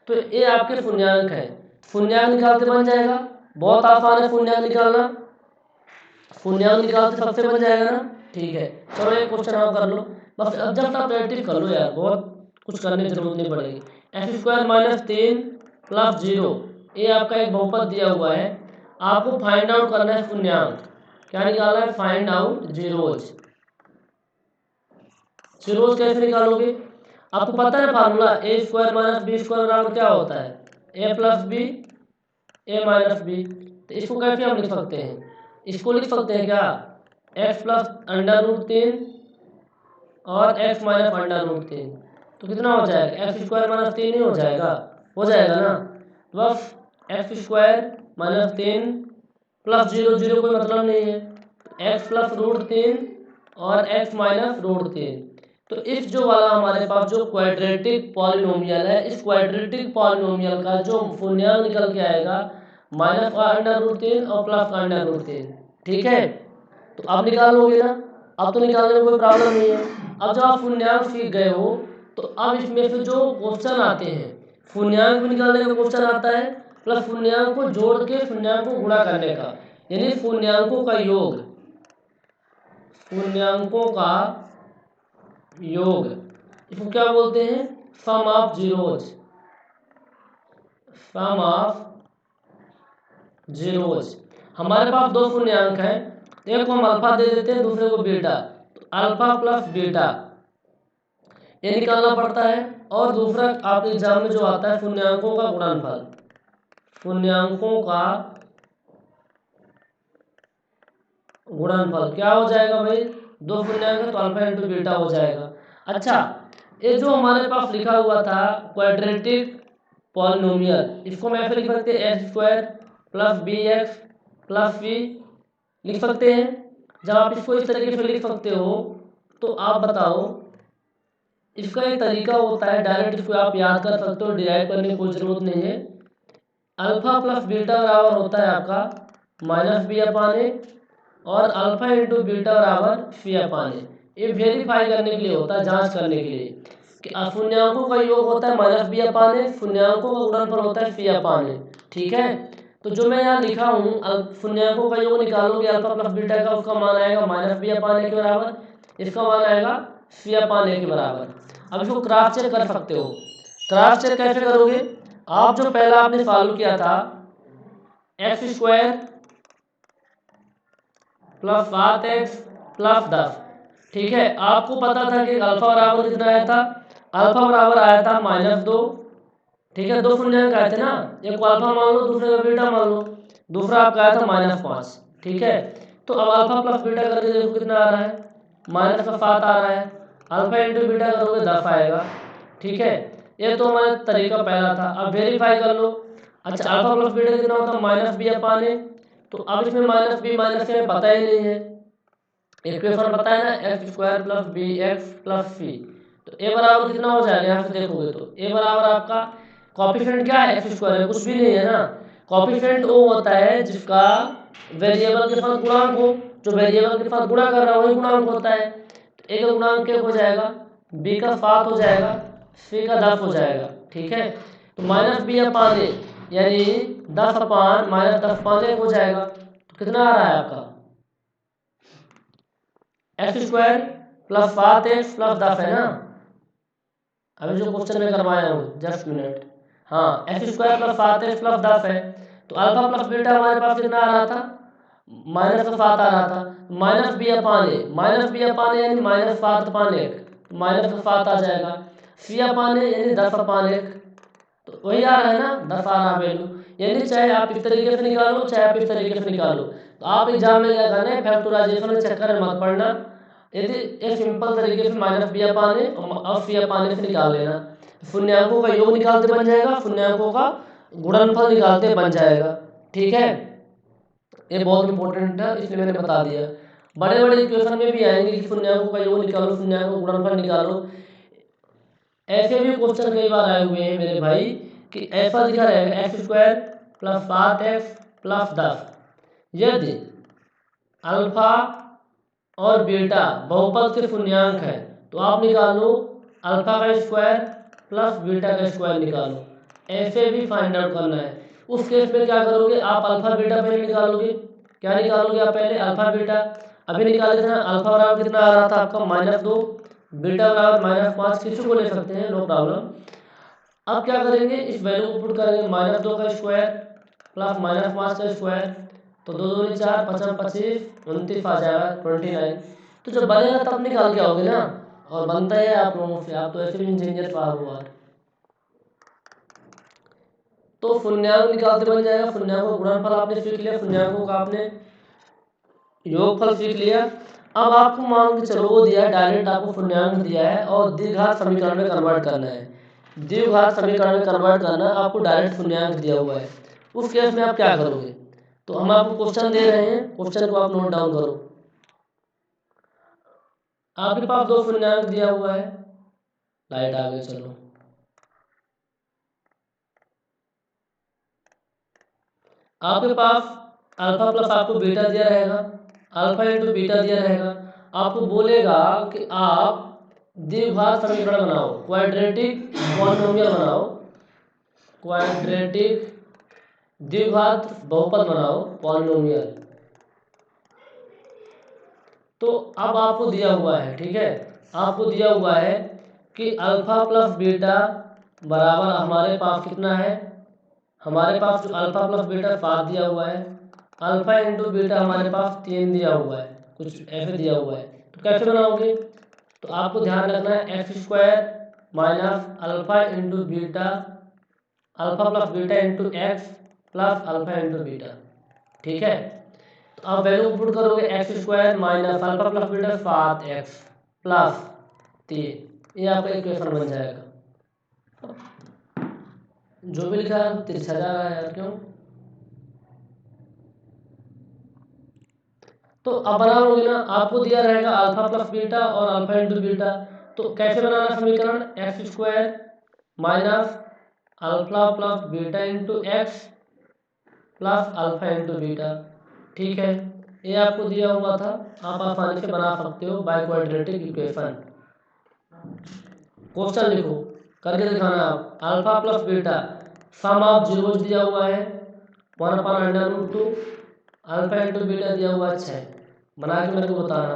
तो ये आपके शून्यांक है। शून्यांक निकालते बन जाएगा, बहुत आसान है शून्यांक निकालना। शून्यांक निकालते सबसे बन जाएगा ना। ठीक है, चलो एक क्वेश्चन आप कर लो, बस अब जब आप प्रैक्टिस कर लो यार, बहुत कुछ करने की जरूरत नहीं पड़ेगी। x² - 3 प्लस 0, ये आपका एक बहुपद दिया हुआ है, आपको फाइंड आउट करना है शून्यांक। क्या निकालना है? Find out zeros. जीरोज कैसे निकालोगे? आपको पता है फार्मूला, a² - b² बराबर क्या होता है? a + b a - b। तो इसको कैसे हम लिख सकते हैं? इसको लिख सकते हैं क्या? x + √3 और x - √3। तो कितना हो जाएगा? x² - 3 ही हो जाएगा, हो जाएगा ना। बस x² - 3 प्लस 0, 0 कोई मतलब नहीं है, x + √3 और x - √3। तो इस जो वाला हमारे पास जो क्वाड्रेटिक पॉलिनोमियल है, इस क्वाड्रेटिक पॉलिनोमियल का जो शून्यांक निकल के आएगा -√3 और +√3। ठीक है, तो अब निकाल लोगे ना। अब तो निकालने में कोई प्रॉब्लम नहीं है। अब जब आप शून्यांक सीख गए हो, तो अब इसमें से जो क्वेश्चन आते हैं, शून्यांक भी निकालने का क्वेश्चन आता है, प्लस शून्यांक को जोड़ के शून्यांक को गुणा करने का, यानी शून्यांकों का योग, शून्यांकों का योग, इसको क्या बोलते हैं? Sum of zeros, sum of zeros. हमारे पास दो शून्यांक हैं, एक को हम अल्फा दे देते हैं, दूसरे को बीटा। तो अल्फा प्लस बीटा ये निकालना पड़ता है। और दूसरा आपके एग्जाम में जो आता है शून्यांकों का गुणनफल, शून्यांकों का गुणनफल क्या हो जाएगा भाई? दो शून्यांक तो अल्फा इंटू बीटा हो जाएगा। अच्छा, ये जो हमारे पास लिखा हुआ था क्वाड्रेटिक पॉलिनोमियल, इसको मैं ऐसे लिख सकते हैं x² + bx + c लिख सकते हैं। जब आप इसको इस तरीके से लिख सकते हो, तो आप बताओ, इसका एक तरीका होता है, डायरेक्ट इसको आप याद कर सकते हो, डिराइव करने की कोई जरूरत नहीं है। अल्फा प्लस बीटा बराबर होता है आपका -b/a और अल्फा इंटू बीटा बराबर c/a। ये वेरीफाई करने के लिए होता है, जांच करने के लिए कि शून्यांकों का योग होता है -b/a, शून्यांकों का गुणनफल होता है c/a। ठीक है, तो जो मैं यहाँ लिखा हूँ, शून्यांकों का योग निकालोगे अल्फा प्लस बीटा का, उसका मान आएगा -b/a के बराबर, इसका मान आएगा c/a के बराबर। अब इसको क्रॉस चेक कर सकते हो। क्रॉस चेक कैसे करोगे? आप जो पहला आपने सॉल्व किया था x² + 7x + 10, ठीक है, आपको पता था कि अल्फा बराबर कितना आया था? अल्फा बराबर आया था -2। ठीक है, दो शून्यांक आए थे ना, एक को अल्फा मान लो, दूसरे को बीटा मान लो। दूसरा आपका आया था -5। ठीक है, तो अब अल्फा प्लस बीटा करके देखो कितना आ रहा है? -7 आ रहा है। अल्फा इंटू बीटा करोगे 10 आएगा। ठीक है, ये तो हमारा तरीका पहला था। अब वेरीफाई कर लो। अच्छा, अल्फा प्लस बीटा कितना होता है? -b/a। तो अब इसमें -b - a पता ही नहीं है, इक्वेशन पता है ना, x² + bx + c। तो a बराबर कितना हो जाएगा? यहाँ से देखोगे तो a बराबर आपका कॉफिशिएंट क्या है? x² है, कुछ भी नहीं है ना। कॉफिशिएंट वो होता है जिसका वेरिएबल के साथ गुणांक हो, जो वेरिएबल के साथ गुणा कर रहा है वही गुणांक होता है। तो a का गुणांक क्या हो जाएगा? b का 7 हो जाएगा, c का 10 हो जाएगा। ठीक है, तो -b/a यानी 10/- -10/1 हो जाएगा। तो कितना आ रहा है आपका? x² + 7x + 10 है ना। अभी जो क्वेश्चन में करवाया हूँ, जस्ट मिनट। हाँ, x² + 7x + 10 है। तो अल्फा प्लस बीटा हमारे पास कितना आ रहा था? -7 आ रहा था। -b/a यानी -7/1, -7 आ जाएगा। c/a यानी 10/1, तो वही आ रहा है ना, 10 आ रहा वैल्यू। यानी चाहे आप इस तरीके से निकालो, चाहे आप इस तरीके से निकालो, तो आप एग्जाम में क्या करना है, फैक्टराइजेशन के चक्कर में मत पड़ना। यदि एक सिंपल तरीके से -b/a और c/a से निकाल लेना, शून्यांकों का योग निकालते बन जाएगा, शून्यांकों का गुणनफल निकालते बन जाएगा। ठीक है, ये बहुत इंपॉर्टेंट है, इसलिए मैंने बता दिया। बड़े बड़े इक्वेशन में भी आएंगे कि शून्यांकों का योग निकालो, शून्यांकों का गुणनफल निकालो। ऐसे भी क्वेश्चन कई बार आए हुए हैं मेरे भाई कि ऐसा दिखा रहेगा x² प्लस 7x प्लस 10। यदि अल्फा और बीटा बहुपद के शून्यांक है तो आप निकालो अल्फा का स्क्वायर प्लस बीटा का स्क्वायर निकालो। ऐसे भी फाइंड आउट करना है। उस केस में क्या करोगे, आप अल्फा बीटा पहले निकालोगे। क्या निकालोगे आप पहले? Alpha beta. अभी निकाले थे ना, अल्फा बराबर कितना आ रहा था आपका? -2, बीटा बराबर -5। किसी को ले सकते हैं, नो प्रॉब्लम। अब क्या करेंगे, इस वैल्यू को पुट करेंगे, -2 का स्क्वायर प्लस -5 का स्क्वायर, तो 2 दूनी 4, 5 25, 29 आ जाएगा 29। तो जब बनेगा तब निकाल के आओगे ना, और बनता है आप लोगों से। आप तो ऐसे भी इंजीनियर पास हुआ। तो शून्यांक निकालते बन जाएगा। शून्यांक का गुणनफल आपने सीख लिया, शून्यांकों का आपने योगफल सीख लिया। अब आपको मान के चलो वो दिया है, डायरेक्ट आपको शून्यांक दिया है और द्विघात समीकरण में कन्वर्ट करना है। द्विघात समीकरण में कन्वर्ट करना, आपको डायरेक्ट शून्यांक दिया हुआ है। उस केस में आप क्या करोगे? तो हम आपको क्वेश्चन दे रहे हैं, क्वेश्चन को आप नोट डाउन करो। आपके पास 2 शून्यांक दिया हुआ है। लाइट आ गई, चलो। आपके पास अल्फा प्लस आपको बीटा दिया रहेगा, अल्फा इंटू बीटा दिया रहेगा। आपको बोलेगा कि आप द्विघात समीकरण बनाओ, क्वाड्रेटिक पॉलिनोमियल बनाओ, क्वाड्रेटिक द्विघात बहुपद बनाओ, पॉलिनोमियल। तो अब आपको दिया हुआ है, ठीक है, आपको दिया हुआ है कि अल्फा प्लस बीटा बराबर हमारे पास कितना है? हमारे पास जो अल्फा प्लस बीटा 7 दिया हुआ है, अल्फा इंटू बीटा हमारे पास 3 दिया हुआ है, कुछ ऐसे दिया हुआ है। तो कैसे बनाओगे? तो आपको ध्यान रखना है x² minus alpha into beta, alpha plus beta into x plus alpha into beta. ठीक है, तो आप वैल्यू पुट करोगे, x² minus alpha plus beta 7x plus 3। ये आपका इक्वेशन बन जाएगा। जो भी लिखा है तिरछा जा रहा है यार, क्यों? तो अब बना लोगे ना, आपको दिया रहेगा अल्फा प्लस बीटा और अल्फा इंटू बीटा। तो कैसे बनाना समीकरण? x² minus alpha plus beta into x plus alpha into beta. ठीक है, ये आपको दिया हुआ था, आप आसानी से बना सकते हो बाय क्वाड्रेटिक इक्वेशन। क्वेश्चन लिखो, करके दिखाना आप। Alpha plus beta some of zeros दिया हुआ है 1/√2, अल्फा इंटू बीटा दिया हुआ है 6। बना के मेरे को बताना,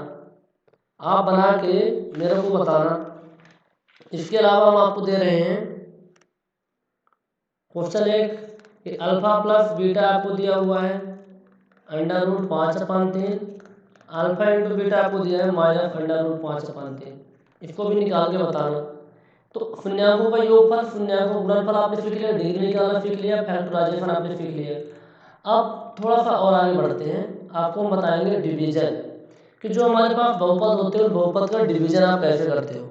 आप बना के मेरे को बताना। इसके अलावा हम आपको दे रहे हैं क्वेश्चन 1 कि अल्फा प्लस बीटा आपको दिया हुआ है √5/3, अल्फा इंटू बीटा आपको दिया है -√5/3। इसको भी निकाल के बताना। तो शून्यांकों का योगफल, शून्यांकों का गुणनफल आपने सीख लिया, डिग्री निकालना सीख लिया, फैक्टराइजेशन आपने सीख लिया। अब थोड़ा सा और आगे बढ़ते हैं, आपको हम बताएंगे डिवीजन, कि जो हमारे पास बहुपद होते हैं उन बहुपद का डिवीजन आप कैसे करते हो।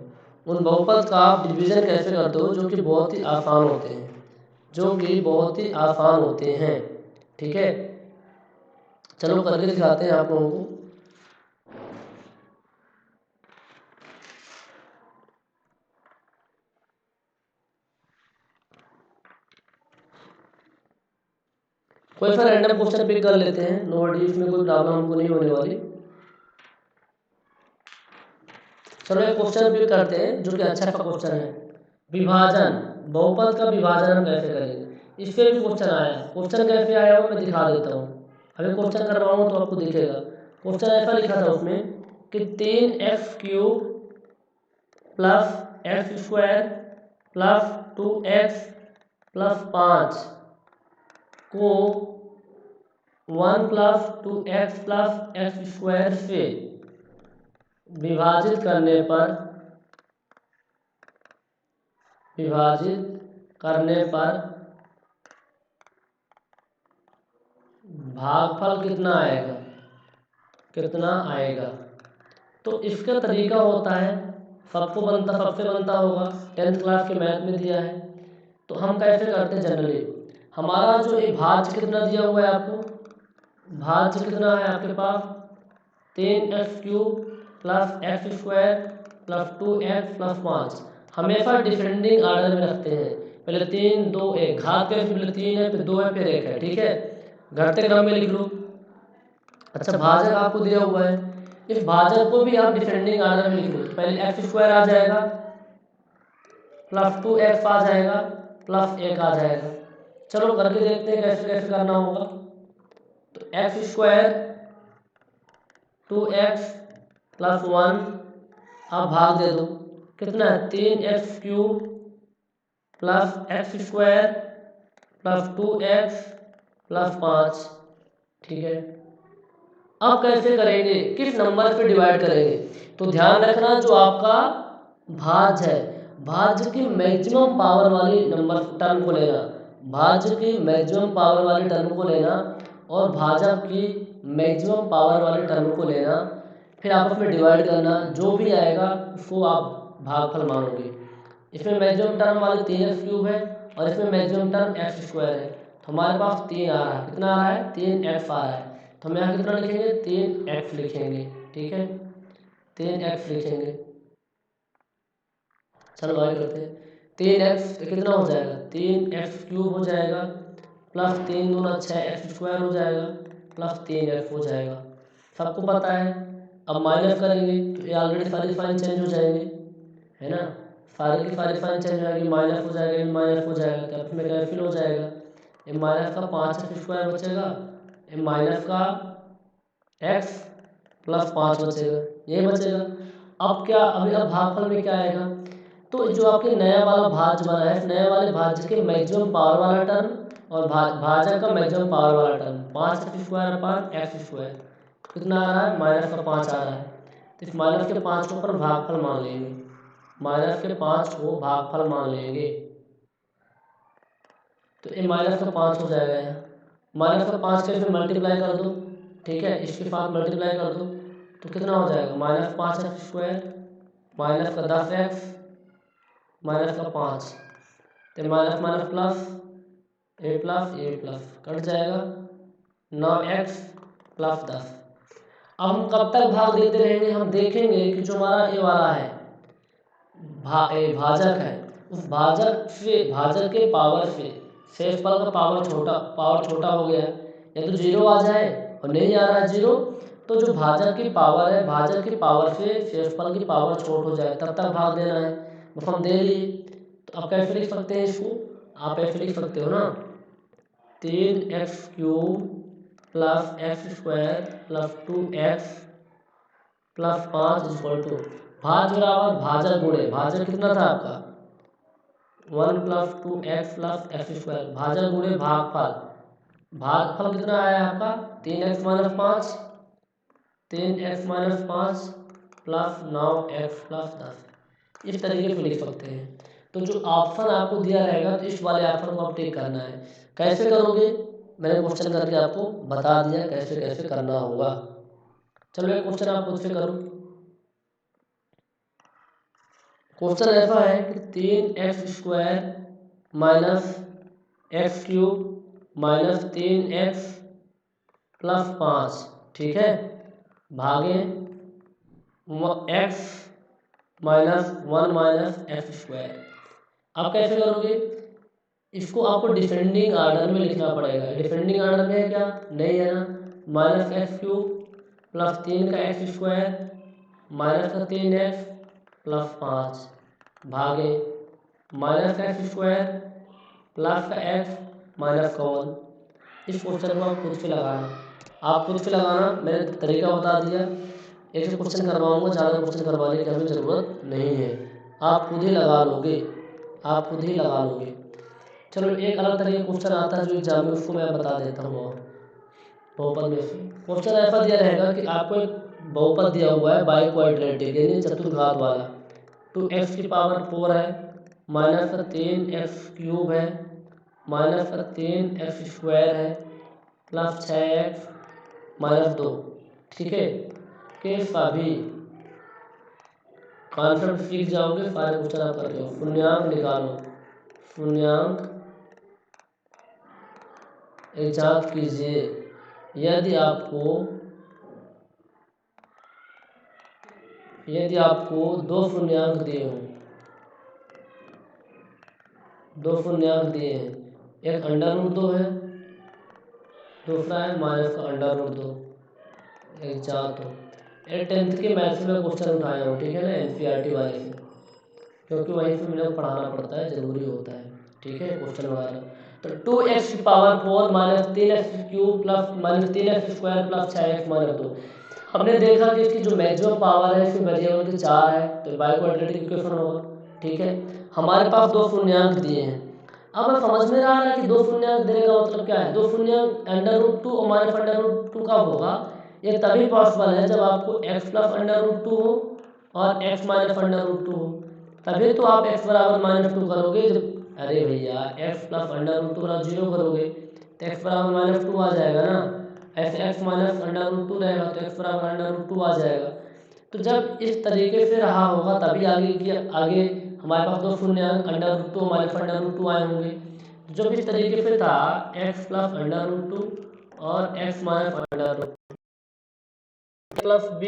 उन बहुपद का आप डिवीजन कैसे करते हो, जो कि बहुत ही आसान होते हैं, जो कि बहुत ही आसान होते हैं। ठीक है, चलो करके दिखाते हैं आप लोगों को। कोई सा रैंडम क्वेश्चन पिक कर लेते हैं, नो वरी, इसमें कोई प्रॉब्लम हमको नहीं होने वाली। चलो एक क्वेश्चन पिक करते हैं जो कि अच्छा सा क्वेश्चन है। विभाजन, बहुपद का विभाजन हम कैसे करेंगे। इस पे भी क्वेश्चन आया, क्वेश्चन कैसे आया वो मैं दिखा देता हूँ। अभी क्वेश्चन करवाऊँ तो आपको दिखेगा। क्वेश्चन ऐसा लिखा था उसमें कि 3x³ plus x² plus 2x plus 5 को 1 प्लस 2x प्लस x² से विभाजित करने पर भागफल कितना आएगा, कितना आएगा। तो इसका तरीका होता है, सबसे बनता होगा, 10th क्लास के मैथ में दिया है। तो हम कैसे करते हैं जनरली, हमारा जो ये भाज्य कितना दिया हुआ है आपको, भाज्य कितना है आपके पास 3x³ plus x² plus 2x plus 5। हमेशा डिसेंडिंग ऑर्डर में रखते हैं, पहले 3 2 1, घात के पहले 3 है, फिर 2 है, फिर 1 है, ठीक है। घटते क्रम में लिख लो। अच्छा, भाजक आपको दिया हुआ है, इस भाजक को भी आप डिसेंडिंग ऑर्डर में लिख लो। पहले एक्स स्क्वायर आ जाएगा, प्लस 2x आ जाएगा, प्लस 1 आ जाएगा। चलो करके देखते हैं कैसे कैसे करना होगा। तो एक्स स्क्वायर 2x प्लस 1, आप भाग दे दो, कितना है 3x cube plus X square plus 2x plus 5, ठीक है। अब कैसे करेंगे, किस नंबर पे डिवाइड करेंगे? तो ध्यान रखना, जो आपका भाज्य है, भाज्य की मैक्सिमम पावर वाली नंबर टर्म को लेना, भाज्य की मैक्सिमम पावर वाली टर्म को लेना और भाजक की मैक्सिमम पावर वाली टर्म को लेना, फिर आपस में डिवाइड करना, जो भी आएगा उसको आप भागफल मानोगे। इसमें मैक्सिमम टर्म वाले 3x क्यूब है और इसमें मैक्सिमम टर्म एक्स स्क्वायर है, तो हमारे पास 3 आ रहा है, कितना आ रहा है 3x आ रहा है, तो हम यहाँ कितना लिखेंगे 3x लिखेंगे, ठीक है 3x लिखेंगे। चलो आगे करते हैं, 3x कितना हो जाएगा 3x क्यूब हो जाएगा प्लस 3 दूना 6x स्क्वायर हो जाएगा प्लस 3x हो जाएगा, सबको पता है। अब माइनस करेंगे तो ये ऑलरेडी सारी साइन चेंज हो जाएंगे, है ना, सारी की सारी साइन चेंज हो जाएगी, माइनस हो जाएगा, ये माइनस हो जाएगा, तो में कैंसिल हो जाएगा, ये माइनस का 5x स्क्वायर बचेगा, ये माइनस का x प्लस 5 बचेगा, ये बचेगा। अब क्या, अभी अब भागफल में क्या आएगा, तो जो आपके नया वाला भाज्य बना है, इस नए वाले भाज्य के मैक्सिमम पावर वाला टर्म और भाजक का मैक्सिमम पावर वाला term 5x square upon x square, कितना आ रहा है माइनस का 5 आ रहा है, तो इस माइनस के 5 को अपन भागफल मान लेंगे, माइनस के 5 को भागफल मान लेंगे, तो ये माइनस का 5 हो जाएगा यहाँ, माइनस का 5 के फिर मल्टीप्लाई कर दो, ठीक है, इसके साथ मल्टीप्लाई कर दो तो कितना हो जाएगा माइनस 5x स्क्वायर माइनस का 10x माइनस का 5, तो माइनस माइनस प्लस ए प्लस कट जाएगा 9x प्लस 10। अब हम कब तक भाग देते रहेंगे, हम देखेंगे कि जो हमारा ये वाला है भाजक है, उस भाजक से, भाजक के पावर से शेषफल का पावर छोटा हो गया, या तो जीरो आ जाए और नहीं आ रहा है जीरो, तो जो भाजक की पावर है, भाजक की पावर से शेषफल की पावर छोट हो जाए तब तक भाग देना है, बस हम दे लिए। तो आप कैसे लिख सकते हैं इसको, आप ऐसे लिख सकते हो ना 3x cube plus X square plus 2x plus 5 equal to भाज बराबर भाजक गुणे, भाजक कितना था आपका 1 plus 2x plus X square, भाजक गुणे भागफल, भागफल कितना आया आपका 3x minus 5, 3x minus 5 plus 9x plus 10, इस तरीके से लिख सकते हैं। तो जो ऑप्शन आपको दिया रहेगा तो इस वाले ऑप्शन को आप टिक करना है। कैसे करोगे, मैंने क्वेश्चन करके आपको बता दिया कैसे कैसे करना होगा। चलो एक क्वेश्चन आप खुद से करो। क्वेश्चन ऐसा है कि 3x square minus x cube minus 3x plus 5, ठीक है, भागे x minus 1 minus x square. अब कैसे करोगे, इसको आपको डिसेंडिंग ऑर्डर में लिखना पड़ेगा। डिसेंडिंग ऑर्डर में है क्या, नहीं है ना, माइनस एक्स क्यूब प्लस 3 का एक्स स्क्वायर माइनस का 3x प्लस 5 भागे माइनस का एक्स स्क्वायर प्लस का x माइनस का 1। इस क्वेश्चन को आप खुद से लगाना, आप खुद से लगाना, मैंने तरीका बता दिया। एक से क्वेश्चन करवाऊंगा, ज़्यादा क्वेश्चन करवाने की हमें ज़रूरत नहीं है, आप खुद ही लगा लोगे, आप खुद ही लगा लोगे। चलो एक अलग तरह का क्वेश्चन आता है जो एग्जाम में, उसको मैं बता देता हूँ। और बहुपद में से क्वेश्चन ऐसा दिया रहेगा कि आपको एक बहुपद दिया हुआ है बाई क्वाड्रेटिक यानी चतुर्घात वाला, 2x की पावर 4 है माइनस का 3x क्यूब है माइनस का 3x स्क्वायर है प्लस 6x माइनस 2, ठीक है, के सभी कॉन्सेप्ट सीख जाओगे, सारे क्वेश्चन आप करते हो। शून्यांक निकालो, शून्यांक जांच कीजिए, यदि आपको दो शून्यांक दिए हों, दो पूर्णांक दिए हैं, एक √2 है, दूसरा है माइनस का √2, एक जात हो। ये 10th के मैथ्स में क्वेश्चन उठाया हूँ, ठीक है ना, NCERT वाले से, क्योंकि वहीं से मुझे पढ़ाना पड़ता है, ज़रूरी होता है, ठीक है, क्वेश्चन वगैरह। तो 2x⁴ minus 3x³ plus minus 3x² plus 6x-2। हमने देखा कि इसकी जो मैक्सिमम पावर है इसमें वेरिएबल की 4 है, तो बाई क्वाड्रेटिक इक्वेशन होगा, ठीक है। हमारे पास दो पूर्णांक दिए हैं। अब समझ में आ रहा है कि दो पूर्णांक देने का मतलब क्या है। दो पूर्णांक √2 और माइनस √2 कब होगा, ये तभी पॉसिबल है जब आपको x प्लस √2 हो और x माइनस √2 हो, तभी तो आप x बराबर -2 करोगे। जब अरे भैया x प्लस √2 बराबर 0 करोगे तो x बराबर -2 आ जाएगा ना, ऐसे x माइनस √2 रहेगा तो x बराबर √2 आ जाएगा। तो जब इस तरीके से रहा होगा तभी आगे हमारे पास दो पूर्णांक √2 माइनस √2 आए होंगे। जब इस तरीके से था x प्लस √2 और x माइनस √2 प्लस b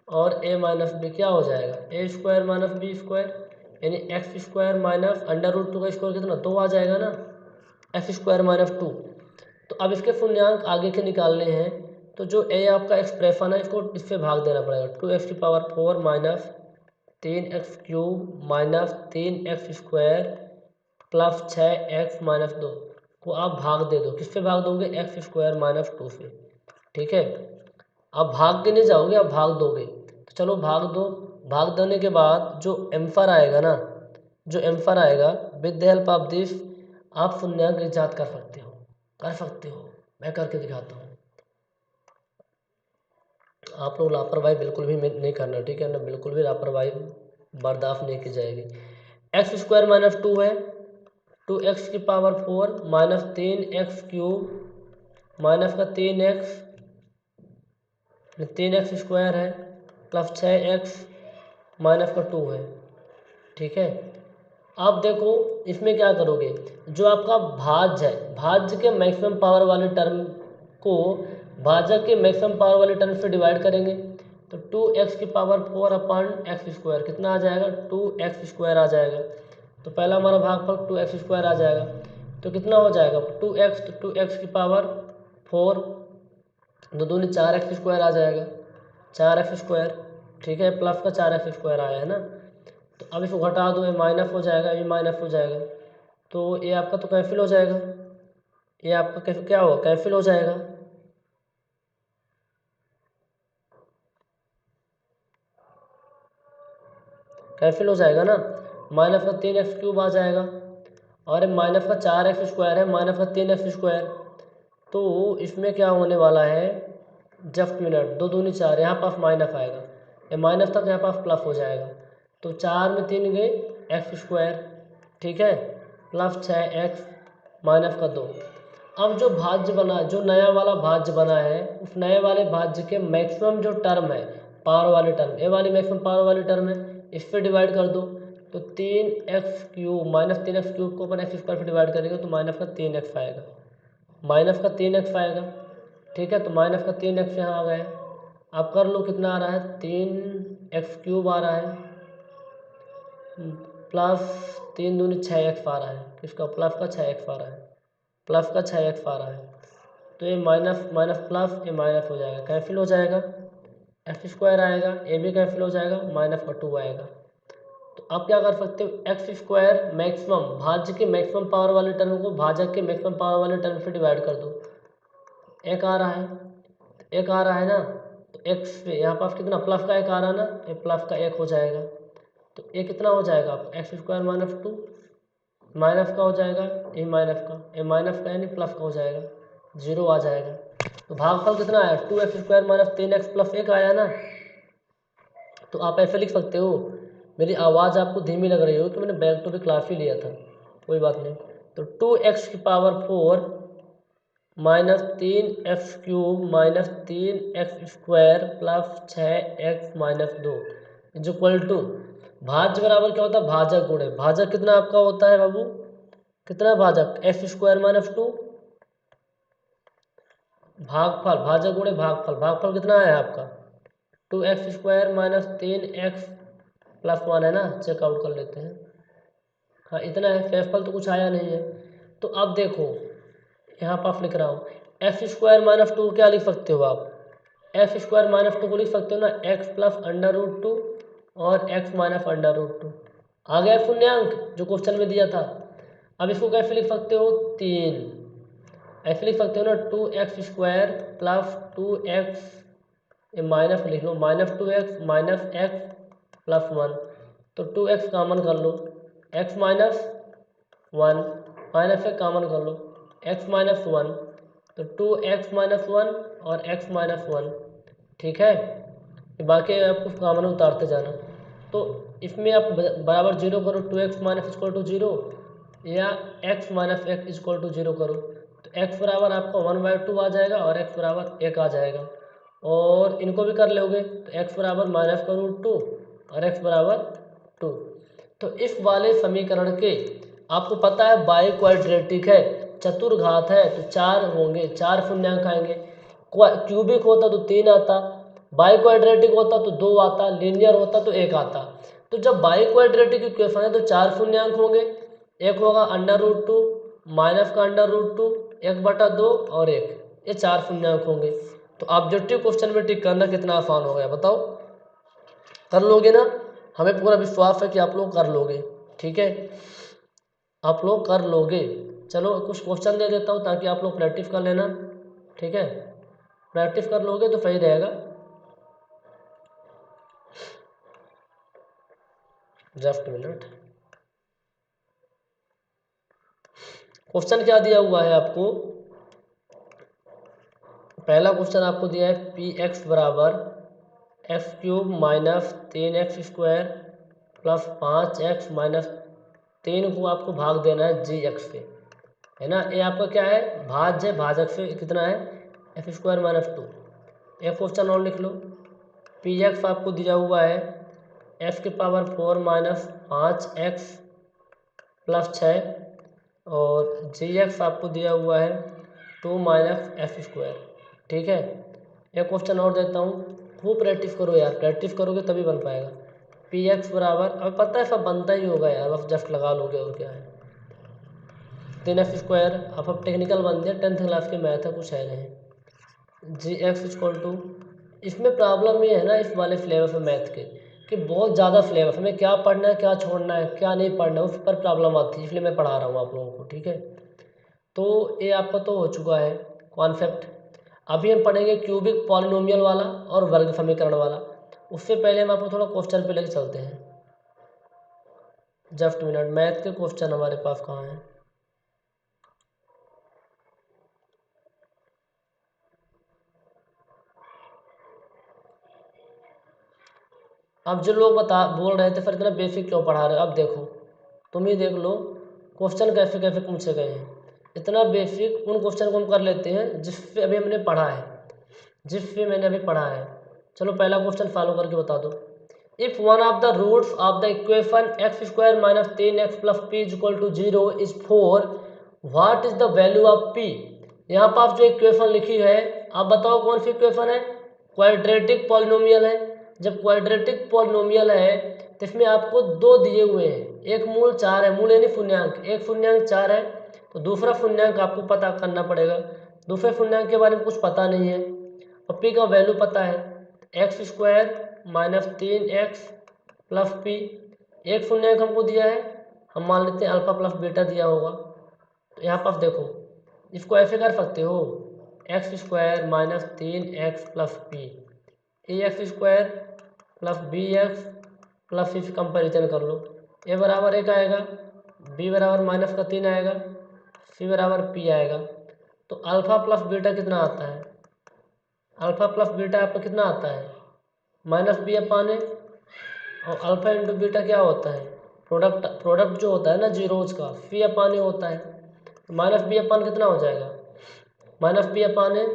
और a माइनस b क्या हो जाएगा, a² माइनस b², यानी x² माइनस √2 का स्क्वायर कितना 2 आ जाएगा ना, x² माइनस 2। तो अब इसके पूर्णांक आगे के निकालने हैं, तो जो a आपका एक्सप्रेशन है इसको इससे भाग देना पड़ेगा। 2x⁴ minus 3x³ minus 3x² plus 6x-2 को आप भाग दे दो, किससे भाग दोगे, x² माइनस 2 से, ठीक है। आप भाग के नहीं जाओगे, आप भाग दोगे, तो चलो भाग दो। भाग देने के बाद जो एम्फर आएगा ना, जो एम्फर आएगा with the help of this आप पूर्णांक इजाद कर सकते हो, मैं करके दिखाता हूँ। आप लोग लापरवाही बिल्कुल भी नहीं करना, ठीक है ना, बिल्कुल भी लापरवाही बर्दाश्त नहीं की जाएगी। x² माइनस 2 है, 2x⁴ माइनस 3x³ माइनस का 3x² है प्लस 6x माइनस का 2 है, ठीक है। अब देखो इसमें क्या करोगे, जो आपका भाज्य है, भाज्य के मैक्सिमम पावर वाले टर्म को भाजक के मैक्सिमम पावर वाले टर्म से डिवाइड करेंगे, तो 2x⁴ अपन x² कितना आ जाएगा, 2x² आ जाएगा। तो पहला हमारा भागफल 2x² आ जाएगा, तो कितना हो जाएगा 2x, तो 2x⁴ दो दूनी 4x² आ जाएगा, 4x², ठीक है, प्लस का 4x² आया है ना। तो अब इसको घटा दो, ये माइनस हो जाएगा, ये माइनस हो जाएगा, तो ये आपका तो कैंसिल हो जाएगा, ये आपका क्या होगा, कैंसिल हो जाएगा। कैंसिल हो जाएगा ना, माइनस का 3x³ आ जाएगा और माइनस का 4x² है, माइनस का 3x²। तो इसमें क्या होने वाला है, जस्ट मिनट, दो दूनी 4, यहाँ पास माइनस आएगा, ये माइनस तक यहाँ पास प्लस हो जाएगा, तो 4 में 3 गए x², ठीक है, प्लस 6x माइनस का 2। अब जो भाज्य बना, जो नया वाला भाज्य बना है, उस नए वाले भाज्य के मैक्सिमम जो टर्म है पावर वाले टर्म, ए वाली मैक्सिमम पावर वाली टर्म है, इस पर डिवाइड कर दो, तो 3x³ माइनस 3x³ को अपन x² पर डिवाइड करेंगे तो माइनस का 3x आएगा, माइनस का 3x आएगा, ठीक है। तो माइनस का 3x यहाँ आ गया, आप कर लो कितना आ रहा है, 3x³ आ रहा है प्लस 3 दूनी 6x आ रहा है, किसका, प्लस का 6x आ रहा है, प्लस का 6x आ रहा है। तो ये माइनस माइनस प्लस, ये माइनस हो जाएगा, कैंसिल हो जाएगा, x² आएगा, ये भी कैंसिल हो जाएगा, माइनस का 2 आएगा। तो आप क्या कर सकते हो, x² मैक्सिमम, भाज्य के मैक्सिमम पावर वाले टर्म को भाजक के मैक्सिमम पावर वाले टर्म से डिवाइड कर दो, एक आ रहा है, एक आ रहा है ना, तो x पे यहाँ पास कितना प्लस का एक आ रहा है ना, ये प्लस का एक हो जाएगा, तो ये कितना हो जाएगा आपका x² माइनस 2, माइनस का हो जाएगा, ये माइनस का यानी प्लस का हो जाएगा, 0 आ जाएगा। तो भागफल कितना आया, 2x² माइनस 3x प्लस 1 आया ना। तो आप ऐसे लिख सकते हो, मेरी आवाज़ आपको धीमी लग रही हो कि मैंने बैक टू भी क्लास ही लिया था, कोई बात नहीं। तो 2x⁴ minus 3x³ minus 3x² plus 6x minus 2 is equal to, भाज्य बराबर क्या होता है, भाजक गुणे, भाजक कितना आपका होता है बाबू, कितना भाजक, x² माइनस 2, भागफल, भाजक गुणे भागफल, भागफल कितना है आपका 2x² माइनस 3x प्लस 1 है ना, चेकआउट कर लेते हैं, हाँ इतना है, क्षेत्रफल तो कुछ आया नहीं है। तो अब देखो यहाँ पर आप लिख रहा हूँ एक्स स्क्वायर माइनस टू क्या लिख सकते हो आप, एक्स स्क्वायर माइनस टू को लिख सकते हो ना x plus under root two और x minus under root two. आ गया शून्यांक जो क्वेश्चन में दिया था। अब इसको कैसे लिख सकते हो, तीन ऐसे लिख सकते हो ना, two x square plus two x, ये माइनस लिख लो, minus two x minus x plus one. तो टू एक्स कॉमन कर लो, एक्स माइनस वन, माइनस से कॉमन कर लो एक्स माइनस वन, तो टू एक्स माइनस वन और एक्स माइनस वन। ठीक है, बाकी आपको कॉमन उतारते जाना। तो इसमें आप बराबर जीरो करो, two x minus equal to zero या x minus x equal to zero करो। तो एक्स बराबर आपका वन बाई टू आ जाएगा और एक्स बराबर एक आ जाएगा। और इनको भी कर लोगे तो एक्स बराबर माइनस का रूट टू और एक्स बराबर टू। तो इस वाले समीकरण के आपको पता है बाई क्वाड्रेटिक है, चतुर्घात है, तो चार होंगे, चार शून्यांक आएंगे। क्यूबिक होता तो तीन आता, बाई क्वाड्रेटिक होता तो दो आता, लीनियर होता तो एक आता। तो जब बाई क्वाड्रेटिक इक्वेशन है तो चार शून्यांक होंगे, एक होगा अंडर रूट टू माइनस का अंडर रूट टू, एक बटा दो और एक, ये चार शून्यांक होंगे। तो ऑब्जेक्टिव क्वेश्चन में टिक करना कितना आसान हो गया बताओ, कर लोगे ना? हमें पूरा विश्वास है कि आप लोग कर लोगे। ठीक है, आप लोग कर लोगे। चलो कुछ क्वेश्चन दे देता हूँ ताकि आप लोग प्रैक्टिस कर लेना। ठीक है, प्रैक्टिस कर लोगे तो सही रहेगा। जस्ट मिनट, क्वेश्चन क्या दिया हुआ है आपको? पहला क्वेश्चन आपको दिया है पी एक्स बराबर एक्स क्यूब माइनस तीन एक्स स्क्वायर प्लस पाँच एक्स माइनस तीन को आपको भाग देना है जी एक्स से, है ना। ये आपका क्या है, भाज्य, भाजक से कितना है एक्स स्क्वायर माइनस टू। एक क्वेश्चन और लिख लो, पी एक्स आपको दिया हुआ है एक्स की पावर फोर माइनस पाँच एक्स प्लस छः और जी एक्स आपको दिया हुआ है टू माइनस एक्स स्क्वायर। ठीक है, एक क्वेश्चन और देता हूँ, खूब प्रैक्टिस करो यार, प्रैक्टिस करोगे तभी बन पाएगा। पी एक्स बराबर, अब पता है सब बनता ही होगा यार, बस जस्ट लगा लोगे और क्या है, तीन एक्स स्क्वायर। अब टेक्निकल बन दिया, 10th क्लास के मैथ है, कुछ है नहीं। जी एक्स इक्वल टू, इसमें प्रॉब्लम ये है ना इस वाले फ्लेवर में मैथ के कि बहुत ज़्यादा फ्लेवर, हमें क्या पढ़ना है क्या छोड़ना है क्या नहीं पढ़ना है उस पर प्रॉब्लम आती है, इसलिए मैं पढ़ा रहा हूँ आप लोगों को। ठीक है, तो ये आपका तो हो चुका है कॉन्सेप्ट। अभी हम पढ़ेंगे क्यूबिक पॉलिनोमियल वाला और वर्ग समीकरण वाला। उससे पहले हम आपको थोड़ा क्वेश्चन पे लेके चलते हैं। जस्ट मिनट, मैथ के क्वेश्चन हमारे पास कहाँ हैं? अब जो लोग बोल रहे थे फिर इतना बेसिक क्यों पढ़ा रहे हो, अब देखो तुम ही देख लो क्वेश्चन कैसे कैसे पूछे गए हैं। इतना बेसिक उन क्वेश्चन को हम कर लेते हैं जिससे अभी हमने पढ़ा है, जिससे मैंने अभी पढ़ा है। चलो पहला क्वेश्चन फॉलो करके बता दो। If one of the roots of the equation x square minus तीन x plus p is equal to zero is four, what is the value of p. यहाँ पर आप जो इक्वेशन लिखी है आप बताओ कौन सी इक्वेशन है, क्वाड्रेटिक पॉलिनोमियल है। जब क्वाड्रेटिक पॉलिनोमियल है तो इसमें आपको दो दिए हुए हैं, एक मूल चार है, मूल यानी शून्यांक, एक शून्यांक चार है, तो दूसरा शून्यांक आपको पता करना पड़ेगा। दूसरे शून्यांक के बारे में कुछ पता नहीं है और पी का वैल्यू पता है एक्स स्क्वायर माइनस तीन एक्स प्लस पी। एक शून्यांक हमको दिया है, हम मान लेते हैं अल्फा प्लस बीटा दिया होगा। तो यहाँ पर देखो इसको ऐसे कर सकते हो, एक्स स्क्वायर माइनस तीन x plus p, a x square plus b x plus c से कंपेरिजन कर लो। ए बराबर एक आएगा, बी बराबर माइनस का तीन आएगा, सी बराबर पी आएगा। तो अल्फा प्लस बीटा कितना आता है, अल्फा प्लस बीटा आपका कितना आता है माइनस बी अपान ए, और अल्फा इंटू बीटा क्या होता है, प्रोडक्ट, प्रोडक्ट जो होता है ना जीरोज का, सी अपान ए होता है। तो माइनस बी अपान कितना हो जाएगा, माइनस बी अपान ए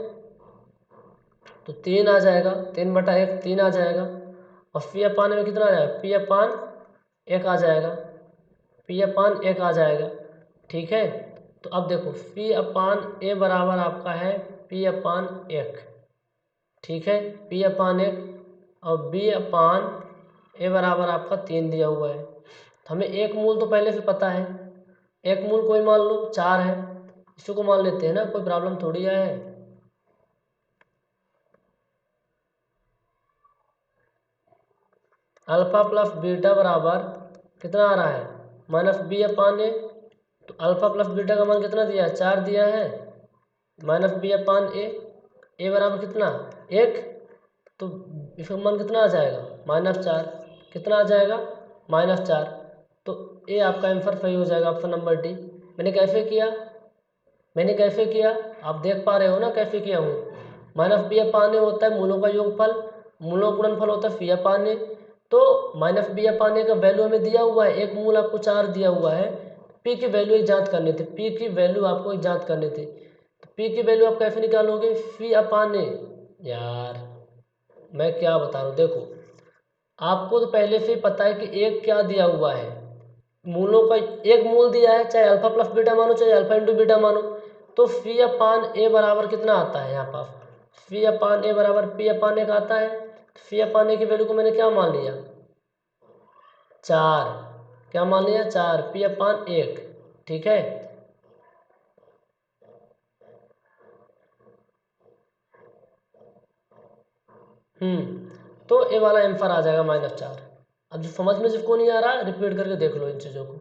तो तीन आ जाएगा, तीन बटा एक तीन आ जाएगा, और पी अपान में कितना आ जाएगा, पी अपान एक आ जाएगा, पी अपान एक आ जाएगा। ठीक है, तो अब देखो पी अपान ए बराबर आपका है पी अपान एक। ठीक है, पी अपान एक और बी अपान ए बराबर आपका तीन दिया हुआ है। तो हमें एक मूल तो पहले से पता है, एक मूल कोई मान लो 4 है, इसी को मान लेते हैं ना, कोई प्रॉब्लम थोड़ी है। अल्फा प्लस बीटा बराबर कितना आ रहा है, माइनस बी अपान ए। तो अल्फा प्लस बीटा का मान कितना दिया है, 4 दिया है, माइनस बी अपान ए बराबर कितना 1। तो इसका मान कितना आ जाएगा, -4। कितना आ जाएगा, -4। तो ए आपका आंसर सही हो जाएगा, ऑप्शन नंबर डी। मैंने कैसे किया आप देख पा रहे हो ना कैसे किया हूँ। माइनस बी अपान ए होता है मूलों का योगफल, मूलों का गुणनफल होता है सी अपान ए। तो माइनस बी अपान ए का वैल्यू हमें दिया हुआ है, एक मूल आपको 4 दिया हुआ है। पी की वैल्यू एक जांच करनी थी, पी की वैल्यू आपको एक जांच करनी थी। तो पी की वैल्यू आप कैसे निकालोगे, सी अपान ए। यार मैं क्या बता रहा हूँ, देखो आपको तो पहले से ही पता है कि एक क्या दिया हुआ है, मूलों का एक मूल दिया है, चाहे अल्फा प्लस बीटा मानो चाहे अल्फा इंटू बीटा मानो। तो फी अपान ए बराबर कितना आता है, यहाँ पास फी अपान ए बराबर पी अपान ए का आता है। फी अपान ए की वैल्यू को मैंने क्या मान लिया, 4। क्या मान लिया, 4 पी अपान 1। ठीक है, तो ए वाला आंसर आ जाएगा -4। अब जो समझ में जिसको नहीं आ रहा रिपीट करके देख लो इन चीज़ों को।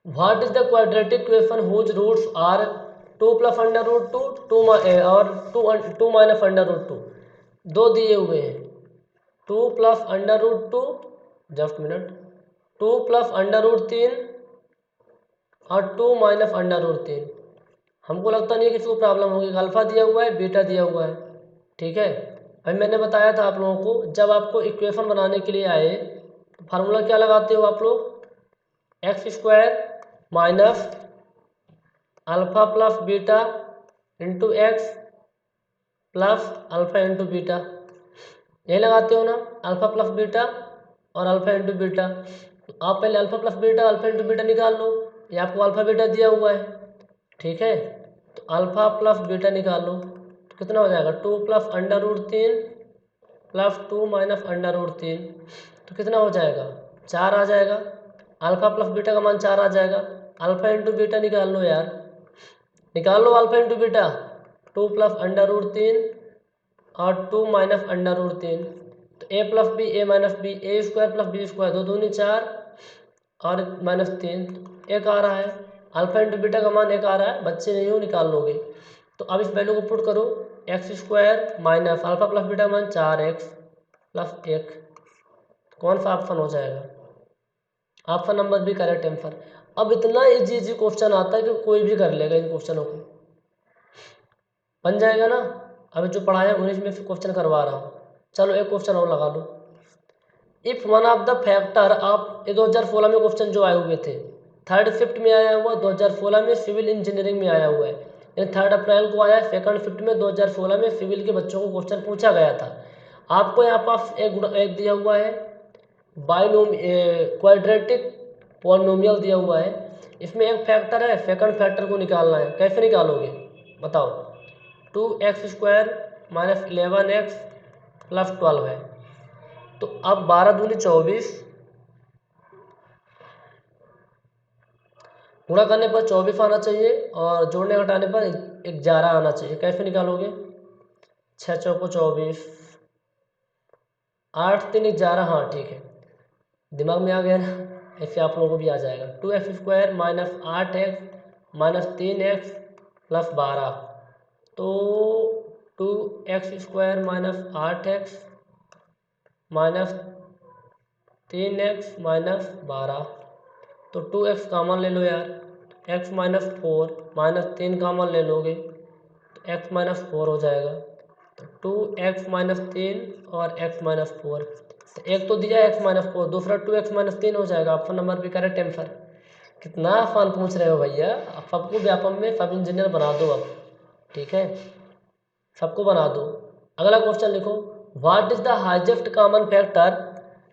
What is the quadratic equation whose roots are 2 plus under root 2 और 2 minus under root 2। दो दिए हुए हैं, 2 plus under root 2, just minute, 2 plus under root 3 और 2 माइनस अंडर रूट 3। हमको लगता नहीं है कि इसको प्रॉब्लम होगी, अल्फा दिया हुआ है बीटा दिया हुआ है। ठीक है, अभी मैंने बताया था आप लोगों को, जब आपको इक्वेशन बनाने के लिए आए तो फार्मूला क्या लगाते हो आप लोग, x² minus alpha plus beta into x plus alpha into beta, यही लगाते हो ना, अल्फा प्लस बीटा और अल्फा इंटू बीटा। तो आप पहले alpha plus beta alpha into beta निकाल लो, ये आपको अल्फा बीटा दिया हुआ है। ठीक है, तो अल्फा प्लस बीटा निकाल लो, तो कितना हो जाएगा, 2 plus under root 3 plus 2 minus under root 3। तो कितना हो जाएगा, 4 आ जाएगा। अल्फा प्लस बीटा का मान 4 आ जाएगा। अल्फा इंटू बीटा निकाल लो यार, निकाल लो alpha into beta, 2 plus under root 3 और 2 माइनस अंडर रूट 3। तो a plus b a minus b, a square plus b square, 2 दूनी 4 और -3, एक आ रहा है। अल्फा इंटू बीटा का मान एक आ रहा है, बच्चे नहीं हो निकाल लोगे। तो अब इस वैल्यू को पुट करो, x² minus alpha plus beta का मान 4x प्लस 1। कौन सा ऑप्शन हो जाएगा, option number B correct answer. अब इतना इजी क्वेश्चन आता है कि कोई भी कर लेगा इन क्वेश्चनों को, बन जाएगा ना। अभी जो पढ़ाया उन्हीं में से क्वेश्चन करवा रहा हूँ। चलो एक क्वेश्चन और लगा लो, if one of the factor आप, ये 2016 में क्वेश्चन जो आए हुए थे, थर्ड शिफ्ट में आया हुआ, 2016 में सिविल इंजीनियरिंग में आया हुआ है, यानी 3 अप्रैल को आया, सेकंड शिफ्ट में 2016 में सिविल के बच्चों को क्वेश्चन पूछा गया था। आपको यहाँ पास एक दिया हुआ है क्वाड्रेटिक पॉलिनोमियल दिया हुआ है, इसमें एक फैक्टर है, सेकंड फैक्टर को निकालना है। कैसे निकालोगे बताओ, 2x² माइनस 11x प्लस 12 है। तो अब 12 दूनी 24, गुणा करने पर 24 आना चाहिए और जोड़ने घटाने पर 11 आना चाहिए। कैसे निकालोगे, 6 चौको 24, 8 3 11, हाँ ठीक है, दिमाग में आ गया ना, ऐसे आप लोगों को भी आ जाएगा। 2x² minus 8x minus 3x plus 12। तो 2x² minus 8x minus 3x minus 12। तो 2x कॉमन ले लो यार, x माइनस 4 माइनस 3 कॉमन ले लोगे तो x माइनस 4 हो जाएगा। तो 2x माइनस 3 और x माइनस 4, तो एक तो दिया x माइनस 4, दूसरा 2x माइनस 3 हो जाएगा। ऑप्शन नंबर भी करेक्ट आंसर। कितना आसान पूछ रहे हो भैया, अब सबको व्यापम में सब इंजीनियर बना दो अब, ठीक है, सबको बना दो। अगला क्वेश्चन लिखो, what is the highest common factor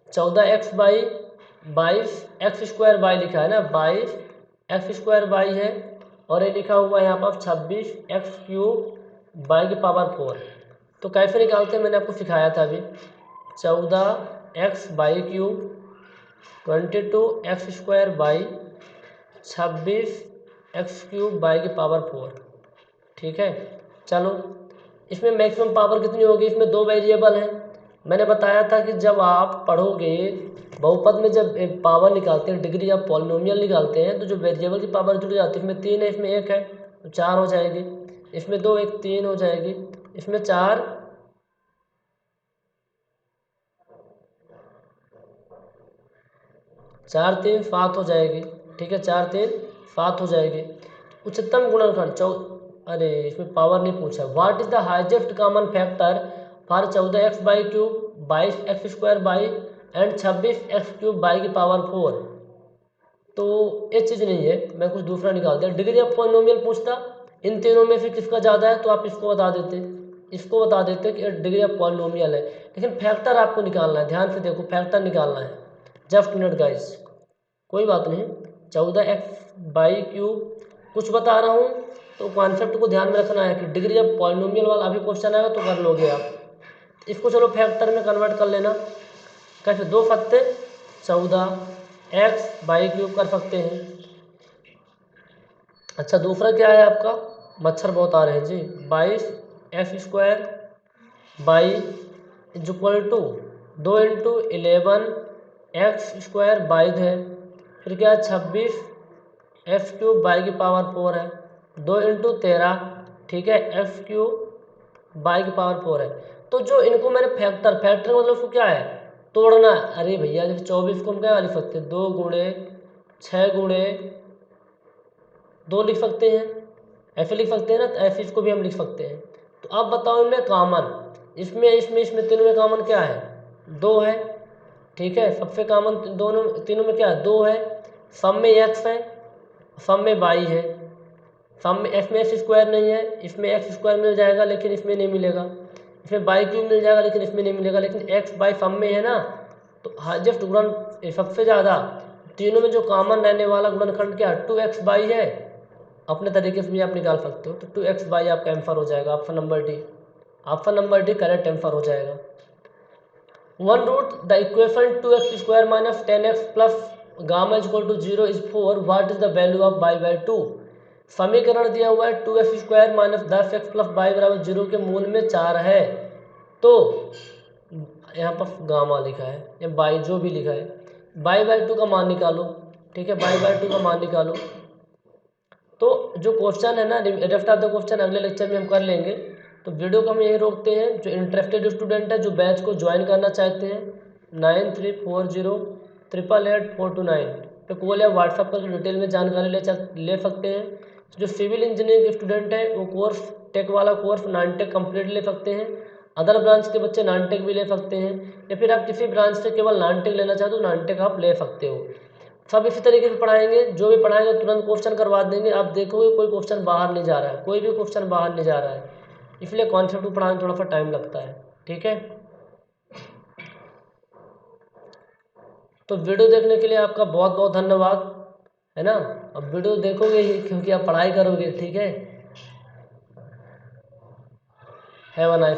14x/22, x² लिखा है ना, 22 x² है, और ये लिखा हुआ है यहाँ पर 26x³ y की पावर 4। तो कैसे निकालते हैं मैंने आपको सिखाया था अभी, 14 x by cube 22x² by 26x³ by की पावर 4। ठीक है, चलो इसमें मैक्सिमम पावर कितनी होगी? इसमें दो वेरिएबल हैं। मैंने बताया था कि जब आप पढ़ोगे बहुपद में, जब एक पावर निकालते हैं, डिग्री ऑफ पॉलिनोमियल निकालते हैं, तो जो वेरिएबल की पावर जुड़ जाती है, इसमें 3 है, इसमें 1 है, तो 4 हो जाएगी। इसमें 2 1 3 हो जाएगी, इसमें 4 4 3 7 हो जाएगी। ठीक है, 4 3 7 हो जाएगी। उच्चतम गुणनखंड अरे इसमें पावर नहीं पूछा। What is the highest common factor for 14x by cube 22x² by and 26x³ by की पावर 4? तो ये चीज़ नहीं है, मैं कुछ दूसरा निकाल दिया। डिग्री ऑफ पॉलिनोमियल पूछता, इन तीनों में से किसका ज़्यादा है, तो आप इसको बता देते, इसको बता देते कि डिग्री ऑफ पॉलिनोमियल है। लेकिन फैक्टर आपको निकालना है, ध्यान से देखो, फैक्टर निकालना है। जस्ट मिनट गाइस, कोई बात नहीं। 14x बाई क्यूब कुछ बता रहा हूँ, तो कॉन्सेप्ट को ध्यान में रखना है कि डिग्री ऑफ पॉलिनोमियल वाला अभी क्वेश्चन आएगा तो कर लोगे आप। इसको चलो फैक्टर में कन्वर्ट कर लेना। कैसे? 2 सत्ते 14x बाई क्यूब कर सकते हैं। अच्छा, दूसरा क्या है आपका? मच्छर बहुत आ रहे हैं जी। 22x² by is equal to 2 into 11x² by है, फिर क्या है 26x³ बाई की पावर 4 है, 2 इंटू 13, ठीक है, x³ बाई की पावर 4 है। तो जो इनको मैंने फैक्टर मतलब उसको क्या है, तोड़ना है। अरे भैया, जैसे 24 को हम क्या लिख सकते हैं, 2 गुणे 6 गुणे 2 लिख सकते हैं, ऐसे लिख सकते हैं ना, तो ऐसे इसको भी हम लिख सकते हैं। तो अब बताओ इनमें कॉमन, इसमें तीनों में कॉमन क्या है? 2 है। ठीक है, सबसे कॉमन दोनों तीनों में क्या है? 2 है। सब में x है, सब में y है। सब में इसमें x² नहीं है, इसमें x² मिल जाएगा लेकिन इसमें नहीं मिलेगा। इसमें बाई क्यूब मिल जाएगा लेकिन इसमें नहीं मिलेगा। लेकिन x बाई सब में है ना, तो हाईएस्ट गुणन सबसे ज़्यादा तीनों में जो कॉमन रहने वाला गुणनखंड क्या है? 2x बाई है। अपने तरीके से भी आप निकाल सकते हो, तो 2x बाई आपका आंसर हो जाएगा। Option number D, option number D correct answer हो जाएगा। 1 root the equation 2x² minus 10x plus gamma is equal to 0 is 4। What is the value of y by 2? समीकरण दिया हुआ है 2x² minus 10x plus y बराबर 0 के मूल में 4 है। तो यहाँ पर गामा लिखा है या बाई, जो भी लिखा है, y बाई 2 का मान निकालो। ठीक है, y बाई 2 का मान निकालो। तो जो क्वेश्चन है ना, रेफ्ट ऑफ द क्वेश्चन अगले लेक्चर में हम कर लेंगे। तो वीडियो को हम यहीं रोकते हैं। जो इंटरेस्टेड स्टूडेंट है, जो बैच को ज्वाइन करना चाहते हैं, 9340888429 पे कॉल या व्हाट्सएप पर डिटेल में जानकारी ले सकते हैं। जो सिविल इंजीनियरिंग के स्टूडेंट है, वो कोर्स टेक वाला कोर्स नानटेक कंप्लीट ले सकते हैं। अदर ब्रांच के बच्चे नानटेक भी ले सकते हैं, या फिर आप किसी ब्रांच से केवल नानटेक लेना चाहते हो, नानटेक आप ले सकते हो। सब इसी तरीके से पढ़ाएंगे, जो भी पढ़ाएंगे तुरंत क्वेश्चन करवा देंगे। आप देखोगे कोई क्वेश्चन बाहर नहीं जा रहा है, कोई भी क्वेश्चन बाहर नहीं जा रहा है। इसलिए कॉन्सेप्ट को पढ़ाने में थोड़ा सा टाइम लगता है। ठीक है, तो वीडियो देखने के लिए आपका बहुत बहुत धन्यवाद, है ना। अब वीडियो देखोगे ही क्योंकि आप पढ़ाई करोगे। ठीक है, हैव अ नाइस